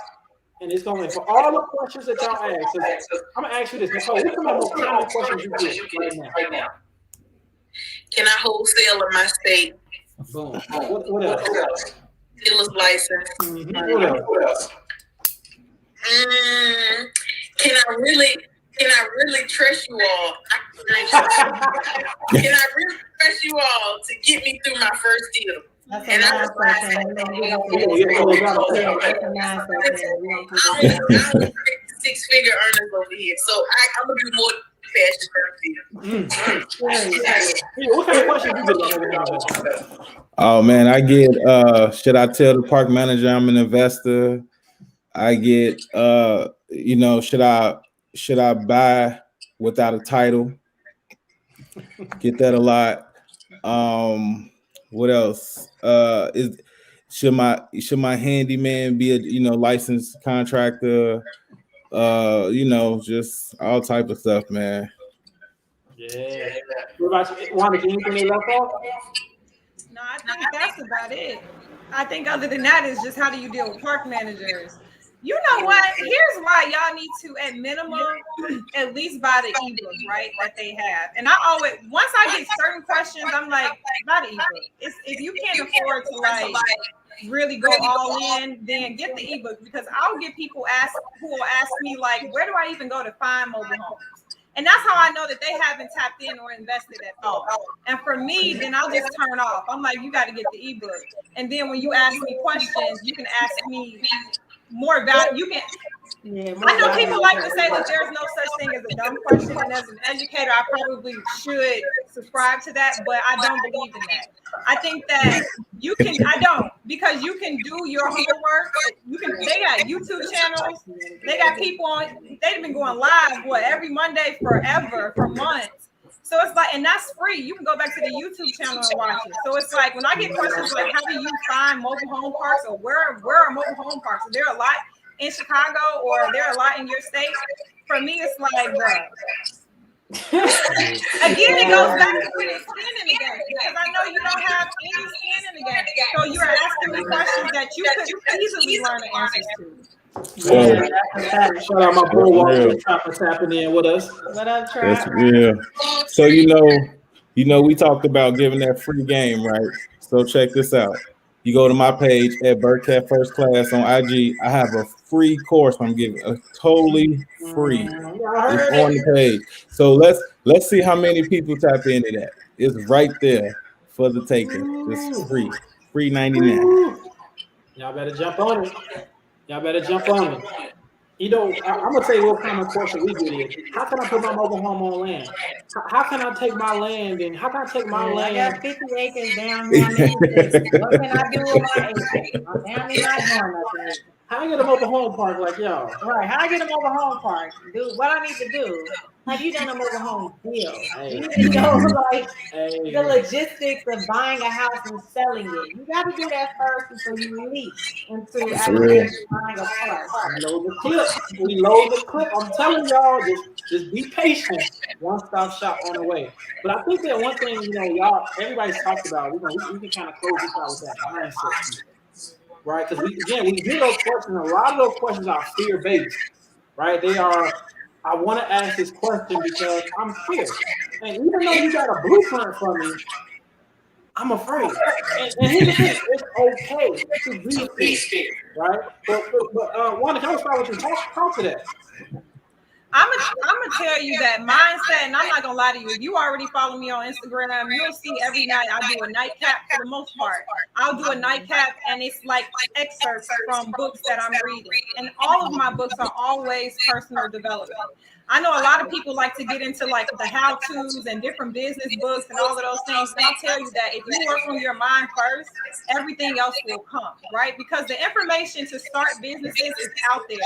and it's going to be for all the questions that y'all ask. So I'm gonna ask you this, Nicole. What's the most common questions you get right now? Can I wholesale in my state? Boom. What else? Dealer's license. Mm-hmm. What else? Can I really trust you all? Can I really trust you all to get me through my first deal? That's and I'm 6-figure earners over here, so I'm gonna do more fast. What kind of questions you get? Oh man, I get should I tell the park manager I'm an investor? I get should I buy without a title? Get that a lot. What else? Should my handyman be a licensed contractor? Just all type of stuff, man. Yeah. What about you? Wanda, anything left off? No, I think that's about it. I think other than that is just how do you deal with park managers? You know what? here's why y'all need to, at minimum, at least buy the ebook, right? That they have. And I always, once I get certain questions, I'm like, buy the ebook. If you can't afford to like really go all in, then get the ebook, because I'll get people who will ask me like, where do I even go to find mobile homes? And that's how I know that they haven't tapped in or invested at all. And for me, then I'll just turn off. I'm like, you got to get the ebook. And then when you ask me questions, you can ask me more about, you can, I know people like to say that there's no such thing as a dumb question, and as an educator, I probably should subscribe to that, but I don't believe in that. I think that you can, I don't, because you can do your homework. They got YouTube channels, they got people on, they've been going live, every Monday forever, for months. So it's like, and that's free. You can go back to the YouTube channel and watch it. So it's like, when I get questions like, how do you find mobile home parks, or where are mobile home parks? Are there a lot in Chicago, or are there a lot in your state? For me, it's like, again, it goes back to the skin in the game, because I know you don't have any skin in the game. So you're asking me questions that you could easily learn the answers to. Yeah, shout out my boy Walter Trapper's happening in with us. What up, Trap? Yeah. So you know, we talked about giving that free game, right? So check this out. You go to my page at Burkett First Class on IG. I have a free course I'm giving, totally free. It's on the page. So let's see how many people tap into that. It's right there for the taking. It's free 99. Y'all better jump on it. You know, I'm gonna tell you what kind of question we get is, how can I put my mobile home on land? How can I take my land and how can I take my land? I got 50 acres down here. What can I do with my acres? I'm down here not doing nothing. How I get a mobile home park like y'all? Right, how I get a mobile home park? Do what I need to do. Have you done a mobile home deal? You need to know like the logistics of buying a house and selling it. You got to do that first before you release into actually buying a park. We load the clip. I'm telling y'all, just be patient. One-stop shop on the way. But I think that one thing, you know, everybody's talked about, we can kind of close this out with that mindset. Right, because we hear those questions. A lot of those questions are fear-based, right? They are, I want to ask this question because I'm scared, and even though you got a blueprint for me, I'm afraid. And here's the thing: it's okay to be scared, right? But Wanda, can I start with you? Talk to that. I'm gonna tell you that mindset, and I'm not gonna lie to you. If you already follow me on Instagram, you'll see every night I do a nightcap. For the most part, I'll do a nightcap, and it's like excerpts from books that I'm reading. And all of my books are always personal development. I know a lot of people like to get into like the how-tos and different business books and all of those things. And I'll tell you that if you work on your mind first, everything else will come, right? Because the information to start businesses is out there.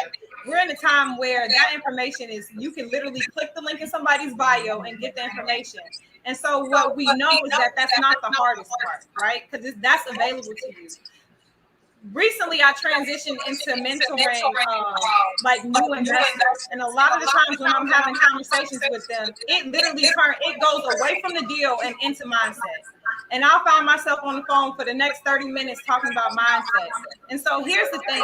We're in a time where that information is, you can literally click the link in somebody's bio and get the information. And so what we know is that that's not the hardest part, right? Because that's available to you. Recently, I transitioned into mentoring like new investors, and a lot of the times when I'm having conversations with them, it literally goes away from the deal and into mindset. And I'll find myself on the phone for the next 30 minutes talking about mindset. And so here's the thing,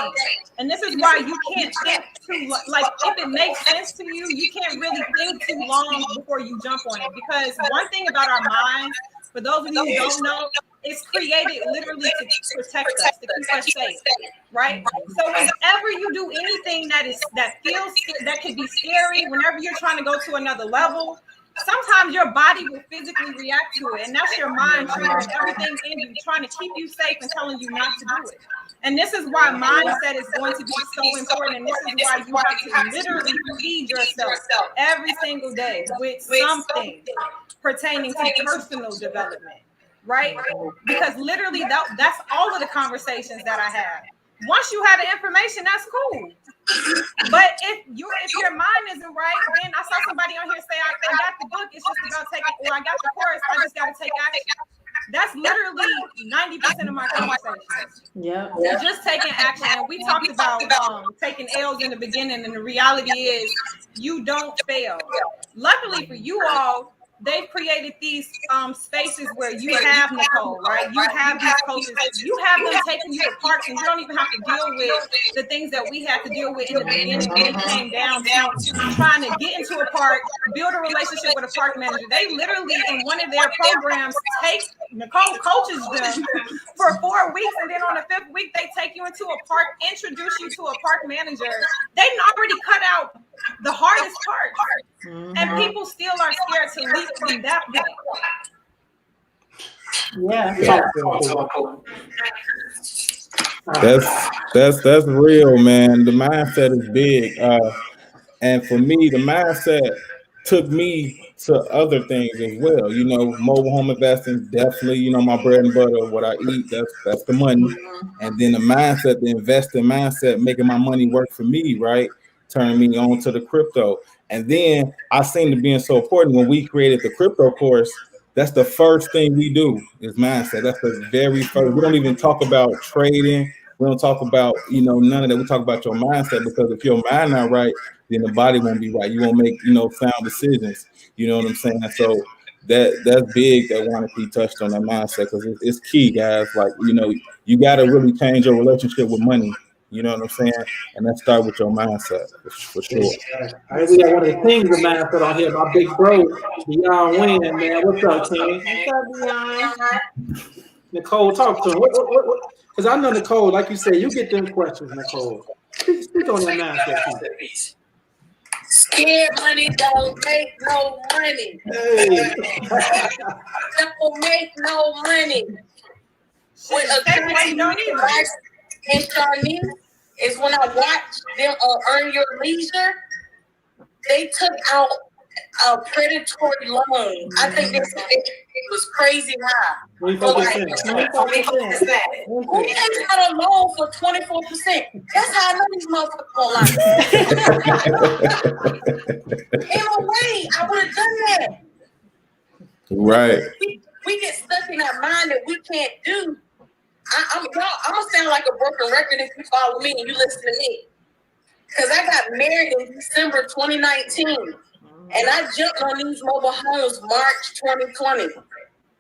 and this is why you can't think too like if it makes sense to you, you can't really think too long before you jump on it. Because one thing about our minds, for those of you who don't know, it's created literally to protect us, to keep us safe, right? So whenever you do anything that can be scary, whenever you're trying to go to another level, sometimes your body will physically react to it, and that's your mind triggering everything in you, trying to keep you safe and telling you not to do it. And this is why mindset is going to be so important, and this is why you have to literally feed yourself every single day with something pertaining to personal development. Right? Because literally that's all of the conversations that I have. Once you have the information, that's cool. But if your mind isn't right, then I saw somebody on here say, I got the book, it's just about taking, or I got the course, I just got to take action. That's literally 90% of my conversations. Yeah. Just taking action. And we talked about taking L's in the beginning, and the reality is you don't fail. Luckily for you all, they've created these spaces where you have Nicole, right? You have these coaches, you have them taking you to parks, and you don't even have to deal with the things that we had to deal with in the beginning when it came down to trying to get into a park, build a relationship with a park manager. They literally, in one of their programs, take Nicole coaches them for 4 weeks, and then on the 5th week, they take you into a park, introduce you to a park manager. They already cut out the hardest part. And people still are scared to leap from that point. That's real, man. The mindset is big. And for me, the mindset took me to other things as well. You know, mobile home investing, definitely, you know, my bread and butter, what I eat, that's the money. And then the mindset, the investing mindset, making my money work for me, right? Turning me on to the crypto. And then I seem to being so important when we created the crypto course. That's the first thing we do is mindset. That's the very first. We don't even talk about trading. We don't talk about, you know, none of that. We talk about your mindset, because if your mind not right, then the body won't be right. You won't make, you know, sound decisions. You know what I'm saying? So that's big that Wannabe touched on that mindset, because it's key, guys. Like, you know, you got to really change your relationship with money. You know what I'm saying? And that start with your mindset, for sure. All right, we got one of the kings of mindset on here, my big bro, Deion Wynn, man. What's up, King? What's up, Deion? Nicole, talk to him. Because I know, Nicole, like you said, you get them questions, Nicole. Speak on that mindset. Scared money don't make no money. Hey. Don't make no money. With a company like Charlene is when I watch them Earn Your Leisure, they took out a predatory loan. I think it was crazy high. Who takes out a loan for 24%? That's how I know these motherfuckers don't like it. In a way, I would have done that. Right. We get stuck in our mind that we can't do. I'm gonna sound like a broken record if you follow me and you listen to me. Because I got married in December 2019. And I jumped on these mobile homes March 2020.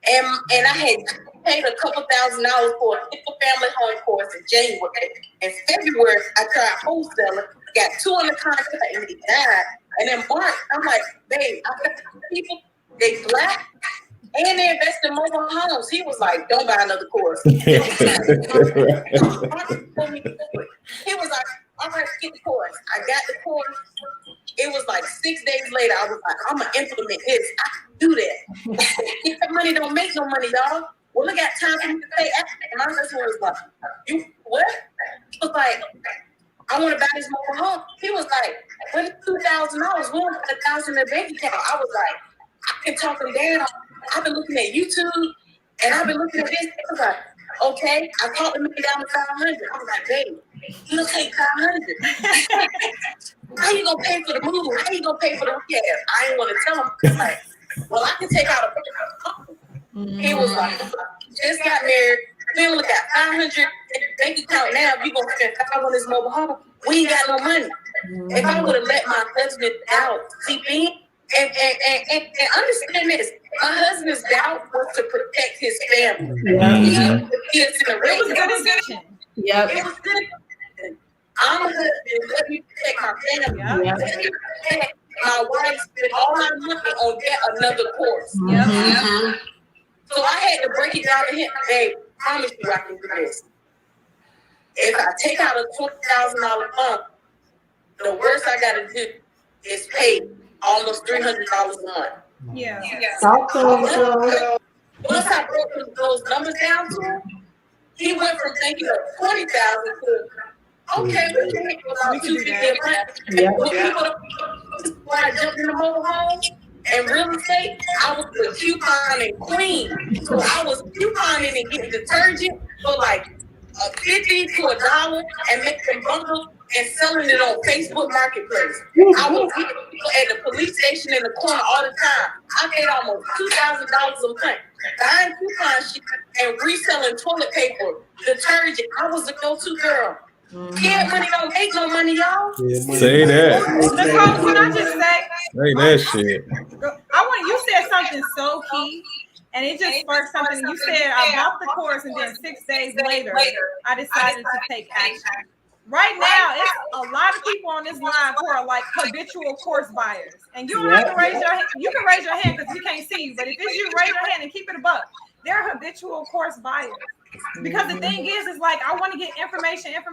And I had paid a couple $1,000s for a family home course in January. In February, I tried wholesaling, got 2 on the contract, and they died. And in March, I'm like, babe, I got people, they black, and they invest in mobile homes. He was like, don't buy another course. He was like, all right, get the course. I got the course. It was like 6 days later, I was like, I'm going to implement this. I can do that. That money don't make no money, y'all. Well, look at time for me to pay. And my husband was like, you what? He was like, I want to buy this mobile home. He was like, what is $2,000? We don't got $1,000 in the bank account. I was like, I can talk him down. I've been looking at YouTube, and I've been looking at this. I was like, okay, I talked him down to 500. I was like, babe, he'll take 500. How you gonna pay for the move? How you gonna pay for the rehab? I didn't want to tell him. Like, well, I can take out a He was like, just got married. We only got 500 in the bank account now. If you gonna spend 5 on this mobile home, we ain't got no money. If I would have let my husband out seep in, and understand this, my husband's doubt was to protect his family. It was a good decision. Yep. It was good. I'm a husband. Let me protect my family. Let me protect my wife. Spend all my money on yet another course. So I had to break it down to him. Hey, promise you I can do this. If I take out a $20,000 month, the worst I got to do is pay almost $300 a month. Yeah. Once I broke those numbers down to him, he went from thinking of 20,000 to okay, we can make about 250 a month. When I jumped in the mobile home and real estate, I was the couponing queen. So I was couponing and getting detergent for like $50 to $1 and making bundles and selling it on Facebook Marketplace. I was meeting people at the police station in the corner all the time. I paid almost $2,000 a month buying coupon shit and reselling toilet paper, detergent. I was the go-to girl. Yeah, money don't make no money, y'all. Say that. Nicole, can I just say? Say that shit. You said something something so key, and it just sparked something. You said I bought the course, and then 6 days later, I decided to take action. Right now, it's a lot of people on this line who are like habitual course buyers, and you don't have to raise your hand. You can raise your hand because we can't see you, but if it's you, raise your hand and keep it a buck. They're habitual course buyers. Because the thing is like, I want to get information. And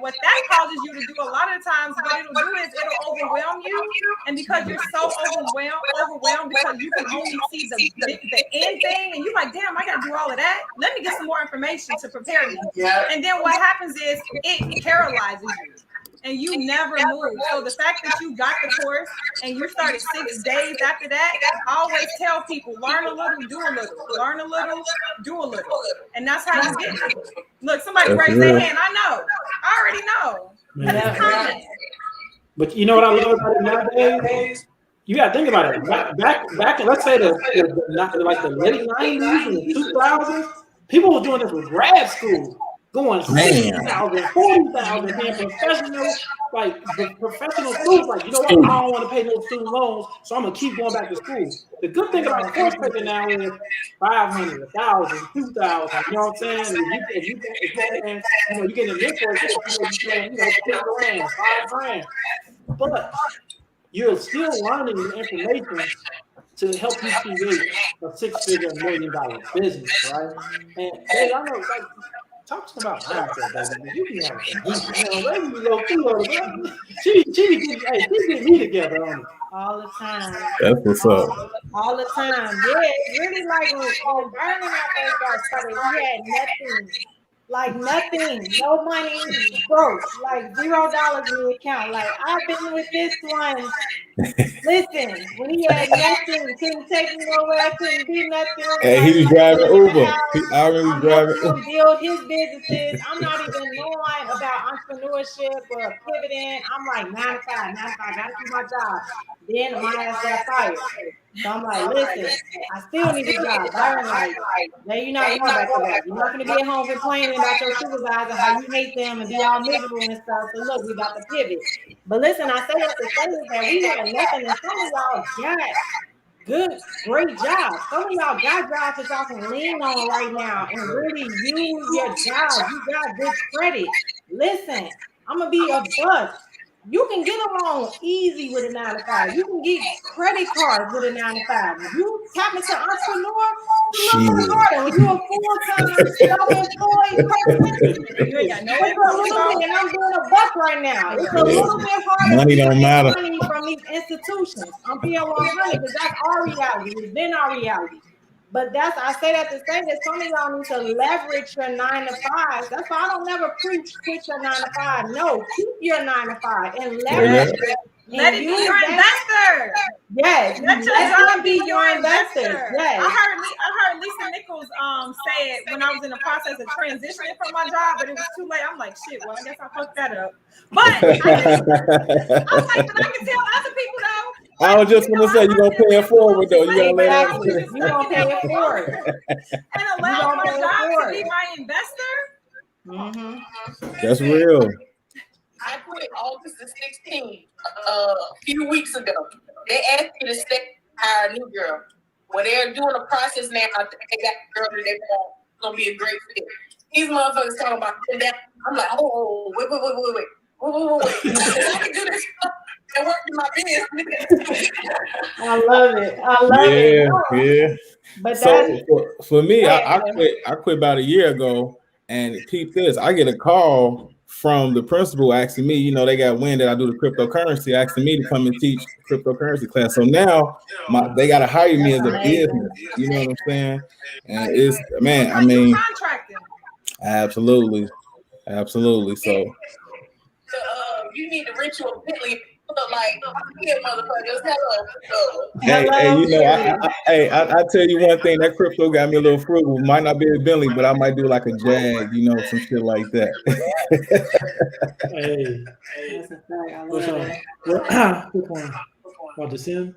what that causes you to do a lot of times, what it'll do is it'll overwhelm you. And because you're so overwhelmed because you can only see the end thing, and you're like, damn, I got to do all of that. Let me get some more information to prepare you. And then what happens is it paralyzes you. And you never move. So the fact that you got the course and you started 6 days after that, I always tell people, learn a little, do a little. Learn a little, do a little. And that's how you get it. Look, somebody raised their hand. I know. I already know. Yeah. But you know what I love about it nowadays? You got to think about it. Back in, let's say the late 90s and the 2000s, people were doing this with grad school. Going 60,000, 40,000, professional schools. Like, you know what? I don't want to pay no student loans, so I'm gonna keep going back to school. The good thing about course taking now is 500, 1,000, 2,000. You know what I'm saying? If you get in this course, you paying, $10,000, $5,000, but you're still learning the information to help you create a $6-figure, $1 million business, right? And hey, I know, like. Talk to them about mindset, baby. You can have she get me together on it. All the time. That's what's up. All the time. Yeah, it's really like when Vernon and I first started, we had nothing. Like nothing, no money, broke, like $0 in the account. Like I've been with this one. Listen, when he had nothing, couldn't take me nowhere, couldn't do nothing. Hey, he was driving Uber. I remember driving Uber. Build his businesses. I'm not even knowing about entrepreneurship or pivoting. I'm like 9 to 5, gotta do my job. Then my ass got fired. So I'm like, listen, I still need a job. Byron, like, you're not going back to that. You're not going to be at home complaining about your supervisor, how you hate them and be all miserable and stuff. So look, we got to pivot. But listen, I say that to say that we have nothing, and some of y'all got good, great jobs. Some of y'all got jobs that y'all can lean on right now and really use your job. You got good credit. Listen, I'm going to be a bust. You can get a loan easy with a 9 to 5. You can get credit cards with a 9 to 5. You tap into entrepreneur, when you're a full-time self-employed person, it's a little bit, and I'm doing a buck right now. It's a little bit harder money to don't matter. get money from these institutions. I'm being 100 because that's our reality. It's been our reality. But I say that to say that some of y'all need to leverage your 9 to 5. That's why I don't never preach quit your 9 to 5. No, keep your 9 to 5 and leverage it. Let it be your investor. Yes, let it be your investor. Yes. I heard Lisa Nichols say it when I was in the process of transitioning from my job, but it was too late. I'm like, shit. Well, I guess I fucked that up. But I was like, but I can tell other people though. I was just gonna say you're gonna pay it forward though. You're gonna pay it forward. And allow my job to be my investor. Mm-hmm. That's real. I quit August the 16th a few weeks ago. They asked me to stay hire a new girl. Well, they're doing a process now. I think they got a girl that they want gonna be a great fit. These motherfuckers talking about that. I'm like, oh, wait. I can do this. I work in my business. I love it. Yeah. But so for me, I quit about a year ago, and peep this, I get a call from the principal asking me, they got wind that I do the cryptocurrency, asking me to come and teach cryptocurrency class. So now they got to hire me as a business. You know what I'm saying? And it's, man, I mean, absolutely. So you need to rent you a Bentley. Like, motherfuckers, I tell you one thing, that crypto got me a little frugal. Might not be a Bentley, but I might do like a Jag, some shit like that. Hey, that's a fact. I love that. About to send.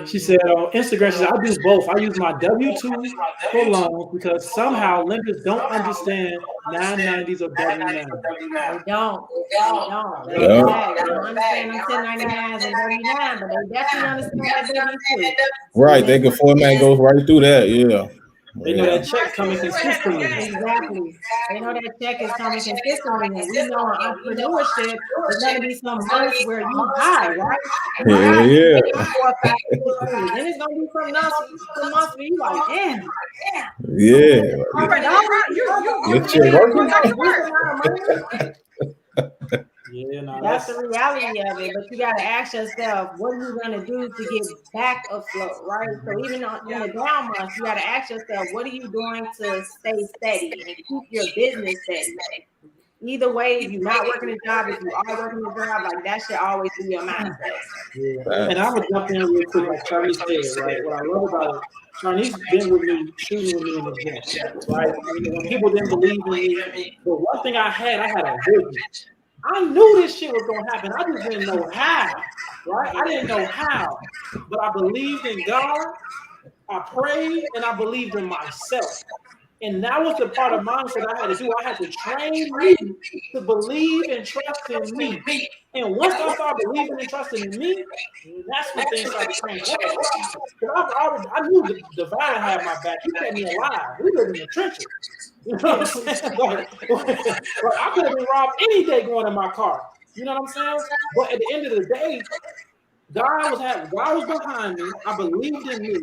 She said on Instagram, she said, I do both. I use my W-2 for loans because somehow lenders don't understand 990s or W-9. They don't. They don't. They Yeah. don't understand them 1099s and W-9, but they definitely understand that W-2. Right, they can format goes right through that. Yeah. They know that check coming consistently. Exactly. They know that check is coming consistently. And we know in entrepreneurship, there's going to be some months where you high, right? Yeah. Then it's going to be some months where you like, damn. Yeah. You Yeah, no, that's the reality of it. But you got to ask yourself, what are you going to do to get back afloat, right? So even in the down months, you got to ask yourself, what are you doing to stay steady and keep your business steady? Either way, if you're not working a job, if you are working a job, like that should always be your mindset. Yeah. And I would jump in real quick, like Charlie said, right? What I love about it, Charlie's been with me, shooting with me in the gym, right? When people didn't believe in me, but one thing I had a vision. I knew this shit was gonna happen. I just didn't know how, right? I didn't know how, but I believed in God. I prayed and I believed in myself. And that was the part of mindset I had to do. I had to train me to believe and trust in me. And once I started believing and trusting in me, that's when things started changing. I knew the divine had my back. He kept me alive. We lived in the trenches. You know what I'm saying? Like, I could have been robbed any day going in my car. You know what I'm saying? But at the end of the day, God was behind me. I believed in me.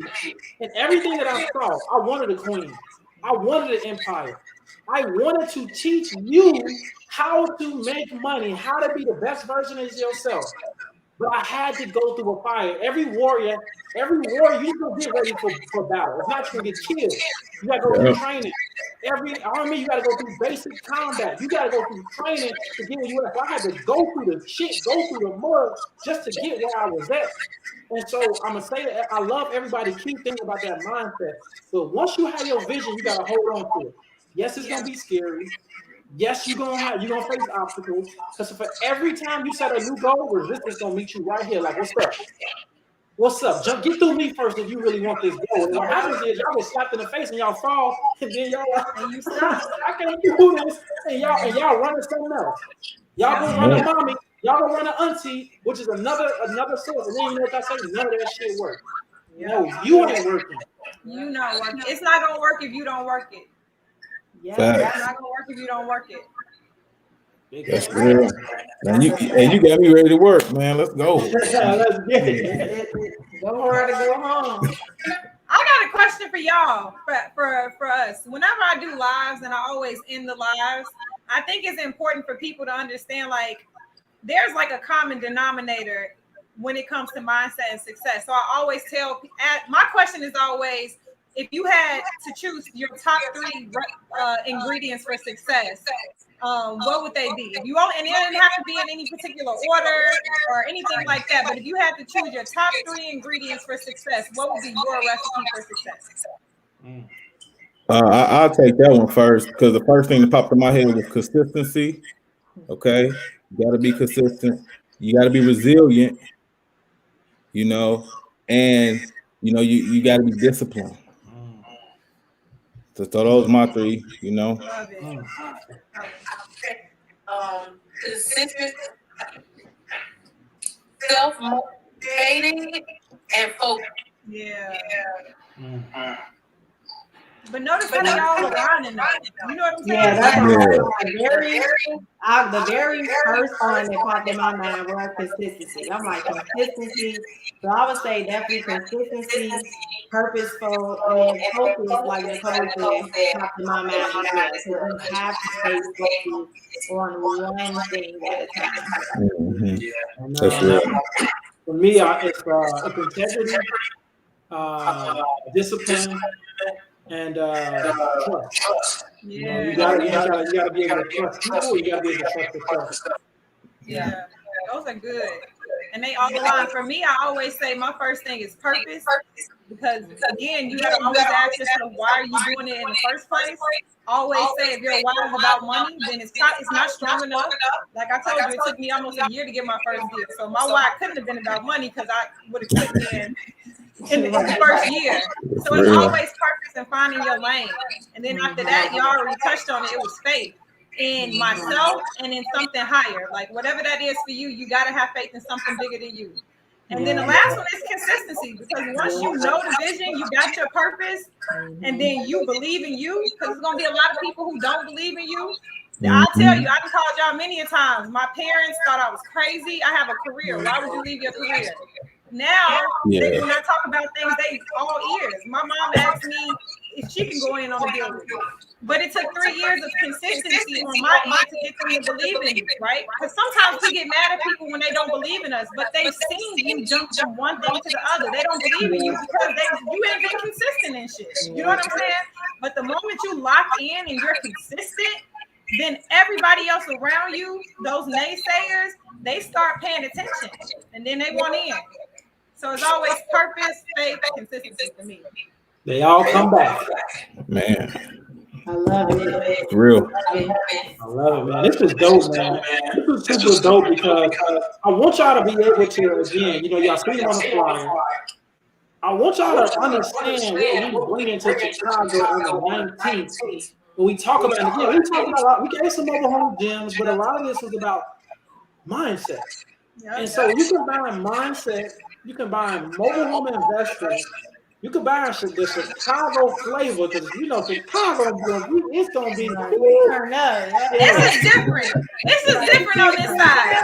And everything that I saw, I wanted a queen. I wanted an empire. I wanted to teach you how to make money, how to be the best version of yourself. But I had to go through a fire. Every warrior, you just don't get ready for battle. It's not going to get killed. You got to go through training. Every army, you got to go through basic combat. You got to go through training to get where you at. So I had to go through the shit, go through the mud just to get where I was at. And so I'm going to say that I love everybody keep thinking about that mindset. But once you have your vision, you got to hold on to it. Yes, it's going to be scary. Yes, you're gonna face obstacles. Because for every time you set a new goal, resistance gonna meet you right here. Like, what's up? What's up? Get through me first if you really want this goal. And what happens is y'all get slapped in the face and y'all fall, and then y'all like, and you stop. I can't do this. And y'all running something else. Y'all gonna run a mommy. Y'all gonna run an auntie, which is another source. And then you know what I say? None of that shit work. No, you ain't working. You not working. It's not gonna work if you don't work it. Yeah, that's not gonna work if you don't work it. That's real. And you got me ready to work, man. Let's go. Let's get it. Go hard to go home. I got a question for y'all, for us. Whenever I do lives, and I always end the lives, I think it's important for people to understand, like, there's like a common denominator when it comes to mindset and success. So I always tell, my question is always, if you had to choose your top 3 ingredients for success, what would they be? If you only, and it doesn't have to be in any particular order or anything like that, but if you had to choose your top 3 ingredients for success, what would be your recipe for success? I'll take that one first, because the first thing that popped in my head was consistency. Okay, you got to be consistent. You got to be resilient. You know, and you know you got to be disciplined. So those are my 3. You know. Consistent, self-motivating, and focused. Yeah. But notice that y'all are grinding. You know what I'm saying? Yeah, that's the very first one that popped in my mind was consistency. I'm like, consistency. So I would say definitely consistency, purposeful, and focus, like Nicole said, popped in my mind as well. So you have to stay focused on one thing at a time. Mm-hmm. That's real. For me, it's integrity, discipline, and trust. Yeah. You gotta be able to trust people. You gotta be able to trust yourself. Yeah, those are good, and they all align. For me, I always say my first thing is purpose, Because again, you gotta always ask yourself, why are you doing it in the first place? Always say, if your why is about money, then it's not strong enough. Like I told you, it took me almost a year to get my first deal. So my why couldn't have been about money, because I would have quit in the first year. So it's always purpose and finding your lane. And then after that, you already touched on it. It was faith in myself and in something higher. Like whatever that is for you, you gotta have faith in something bigger than you. And then the last one is consistency, because once you know the vision, you got your purpose, and then you believe in you, because there's gonna be a lot of people who don't believe in you. I'll tell you, I've called y'all many a times. My parents thought I was crazy. I have a career. Why would you leave your career? Now, when I talk about things, they all ears. My mom asked me if she can go in on the deal with me. But it took 3 years of consistency on my end to get them to believe in you, right? Because sometimes we get mad at people when they don't believe in us, but they've seen you jump from one thing to the other. They don't believe in you because you ain't been consistent in shit. You know what I'm saying? But the moment you lock in and you're consistent, then everybody else around you, those naysayers, they start paying attention, and then they want in. So it's always purpose, faith, consistency for me. They all come back. Man. I love it. Real. I love it, man. This is dope, man. This is super dope because I want y'all to be able to, again, y'all see it on the flyer. I want y'all to understand what we bring into Chicago on the 19th. When we talk about, again, we talk about a lot. We gave some mobile home gyms, but a lot of this is about mindset. And so you combine mindset, you combine mobile home investing, you combine the Chicago flavor, because Chicago, it's gonna be Turn up. This is different. This is different on this side.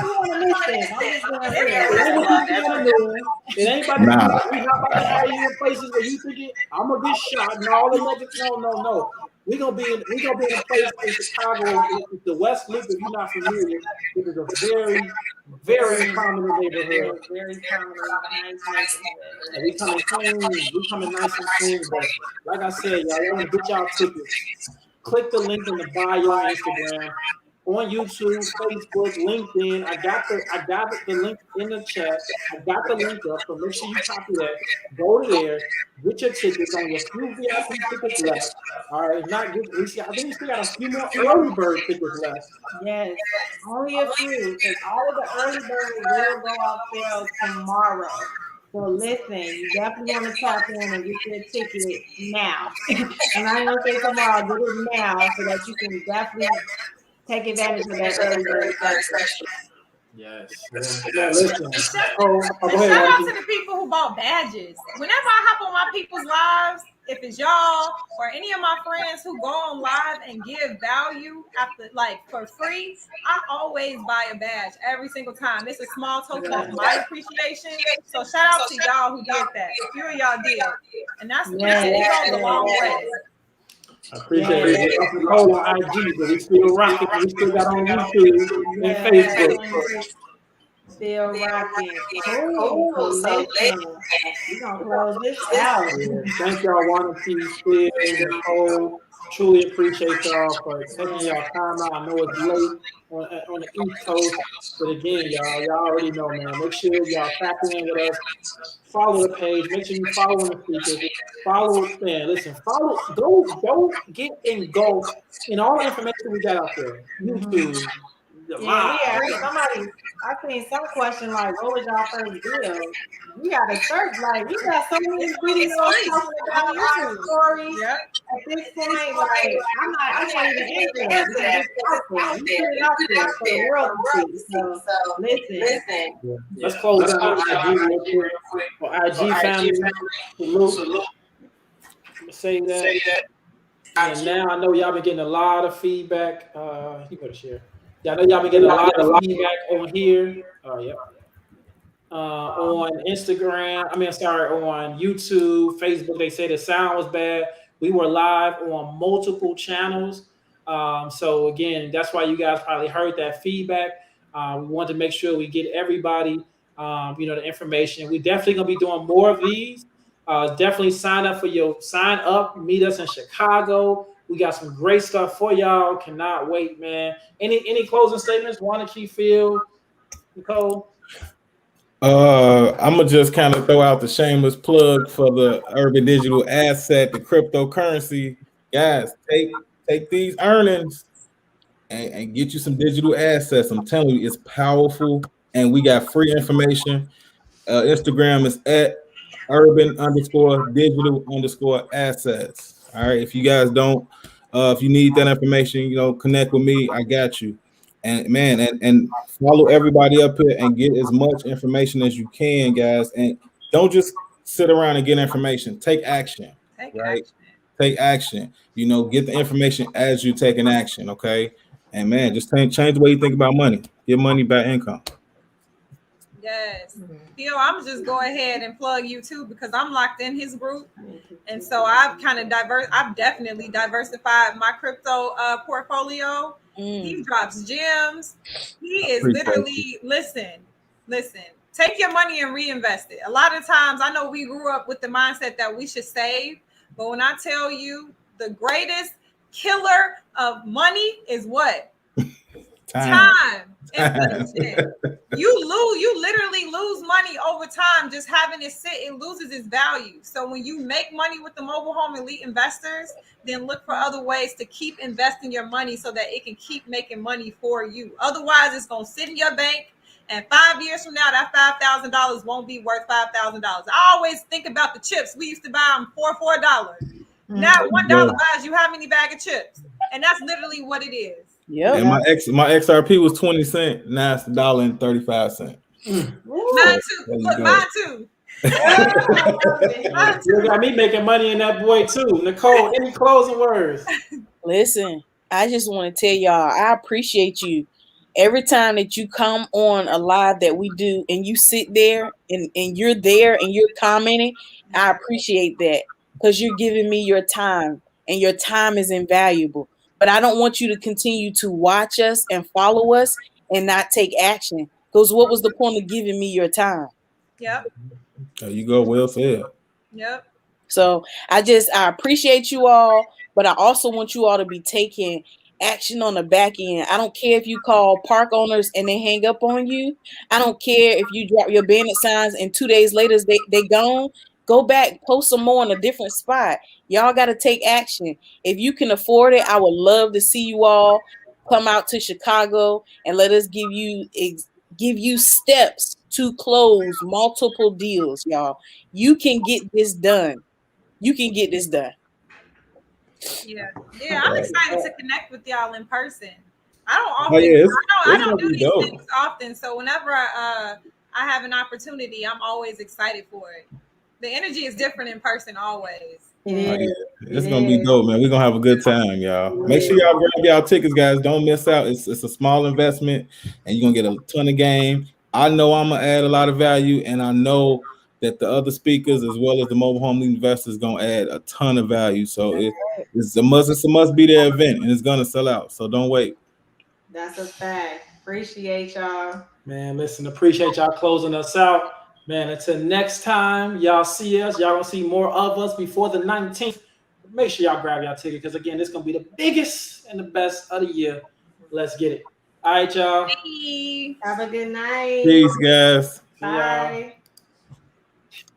It ain't about we're not about to have you in places where you think I'm gonna get shot and all the niggas. No. We're gonna be in a place in Chicago, the West Loop. If you're not familiar, it is a very, very prominent neighborhood. Very prominent. And we coming clean, we coming nice and clean. But like I said, y'all want to get y'all tickets. Click the link in the bio on Instagram, on YouTube, Facebook, LinkedIn. I got the link in the chat. I got the link up, so make sure you copy that. Go there, get your tickets. On your few VIP tickets left. All right, I think we still got a few more early bird tickets left. Yes, only a few, because all of the early birds will go off sale tomorrow. So listen, you definitely want to tap in and get your ticket now. And I ain't gonna say tomorrow, get it now so that you can definitely take advantage of that early bird session. Yes. Yeah, listen. Shout out to the people who bought badges. Whenever I hop on my people's lives, if it's y'all or any of my friends who go on live and give value for free, I always buy a badge every single time. It's a small token of my appreciation. So shout out to y'all who did that. A few of y'all did, and it goes a long way. I appreciate it. Hold on IG, but we still rocking. We still got on YouTube and Facebook. Still rocking. Cool. So we're gonna close this out. Thank y'all, Wannabe, Phil, Nicole. Truly appreciate y'all for taking y'all time out. I know it's late on the East Coast, but again, y'all already know, man. Make sure y'all tap in with us. Follow the page. Make sure you follow the speakers. Follow us, man. Listen, follow. Go get engulfed in all the information we got out there. YouTube. I seen some question like, what was y'all first deal? We got to search, we got so many videos talking about our stories. Yep. At this point, I can't even answer it. We put it out there for the world to see. So listen. Yeah. Let's close out IG real quick. For IG family, salute. Say that. And now I know y'all been getting a lot of feedback. You better share. I know y'all been getting a lot of feedback on here. On Instagram. On YouTube, Facebook. They say the sound was bad. We were live on multiple channels. So again, that's why you guys probably heard that feedback. We wanted to make sure we get everybody, the information. We definitely gonna be doing more of these. Definitely sign up, meet us in Chicago. We got some great stuff for y'all. Cannot wait, man. Any closing statements? Wannabe, Phil, Nicole? I'm gonna just kind of throw out the shameless plug for the urban digital asset, the cryptocurrency. Guys, take these earnings and get you some digital assets. I'm telling you, it's powerful, and we got free information. Instagram is at urban_digital_assets. All right. If you guys don't, if you need that information, connect with me. I got you. And man, and follow everybody up here and get as much information as you can, guys. And don't just sit around and get information. Take action. Take action. Get the information as you're taking action. Okay. And man, just change the way you think about money. Get money back income. Yes. I'm just go ahead and plug you too, because I'm locked in his group. And so I've definitely diversified my crypto portfolio. He drops gems. He is literally, listen, take your money and reinvest it. A lot of times, I know we grew up with the mindset that we should save, but when I tell you the greatest killer of money is what? Time. Inflation. You literally lose money over time just having it sit. It loses its value. So when you make money with the mobile home elite investors, then look for other ways to keep investing your money so that it can keep making money for you. Otherwise, it's gonna sit in your bank, and 5 years from now, that $5,000 won't be worth $5,000. I always think about the chips. We used to buy them for $4. Now $1 buys you how many bag of chips? And that's literally what it is. Yeah. And my XRP was 20 cents. Now it's $1.35. Mine too. Look, mine too. You got me making money in that boy too. Nicole, any closing words? Listen, I just want to tell y'all, I appreciate you. Every time that you come on a live that we do and you sit there and you're there and you're commenting, I appreciate that, because you're giving me your time, and your time is invaluable. But I don't want you to continue to watch us and follow us and not take action. Because what was the point of giving me your time? Yep. There you go. Well said. Yep. So I appreciate you all, but I also want you all to be taking action on the back end. I don't care if you call park owners and they hang up on you. I don't care if you drop your bandit signs and 2 days later they gone. Go back, post some more in a different spot. Y'all got to take action. If you can afford it, I would love to see you all come out to Chicago and let us give you steps to close multiple deals, y'all. You can get this done. You can get this done. Yeah, I'm excited to connect with y'all in person. I don't do these things often, so whenever I have an opportunity, I'm always excited for it. The energy is different in person always. It's gonna be dope, man. We're gonna have a good time, y'all. Make sure y'all grab y'all tickets, guys. Don't miss out. It's a small investment, and you're gonna get a ton of game. I know I'm gonna add a lot of value, and I know that the other speakers, as well as the mobile home investors, gonna add a ton of value. So it's a must be there event, and it's gonna sell out. So don't wait. That's a fact. Appreciate y'all. Man, listen, appreciate y'all closing us out. Man, until next time, y'all see us. Y'all gonna see more of us before the 19th. Make sure y'all grab y'all ticket, because again, this gonna be the biggest and the best of the year. Let's get it. All right, y'all. Have a good night. Peace, guys. Bye.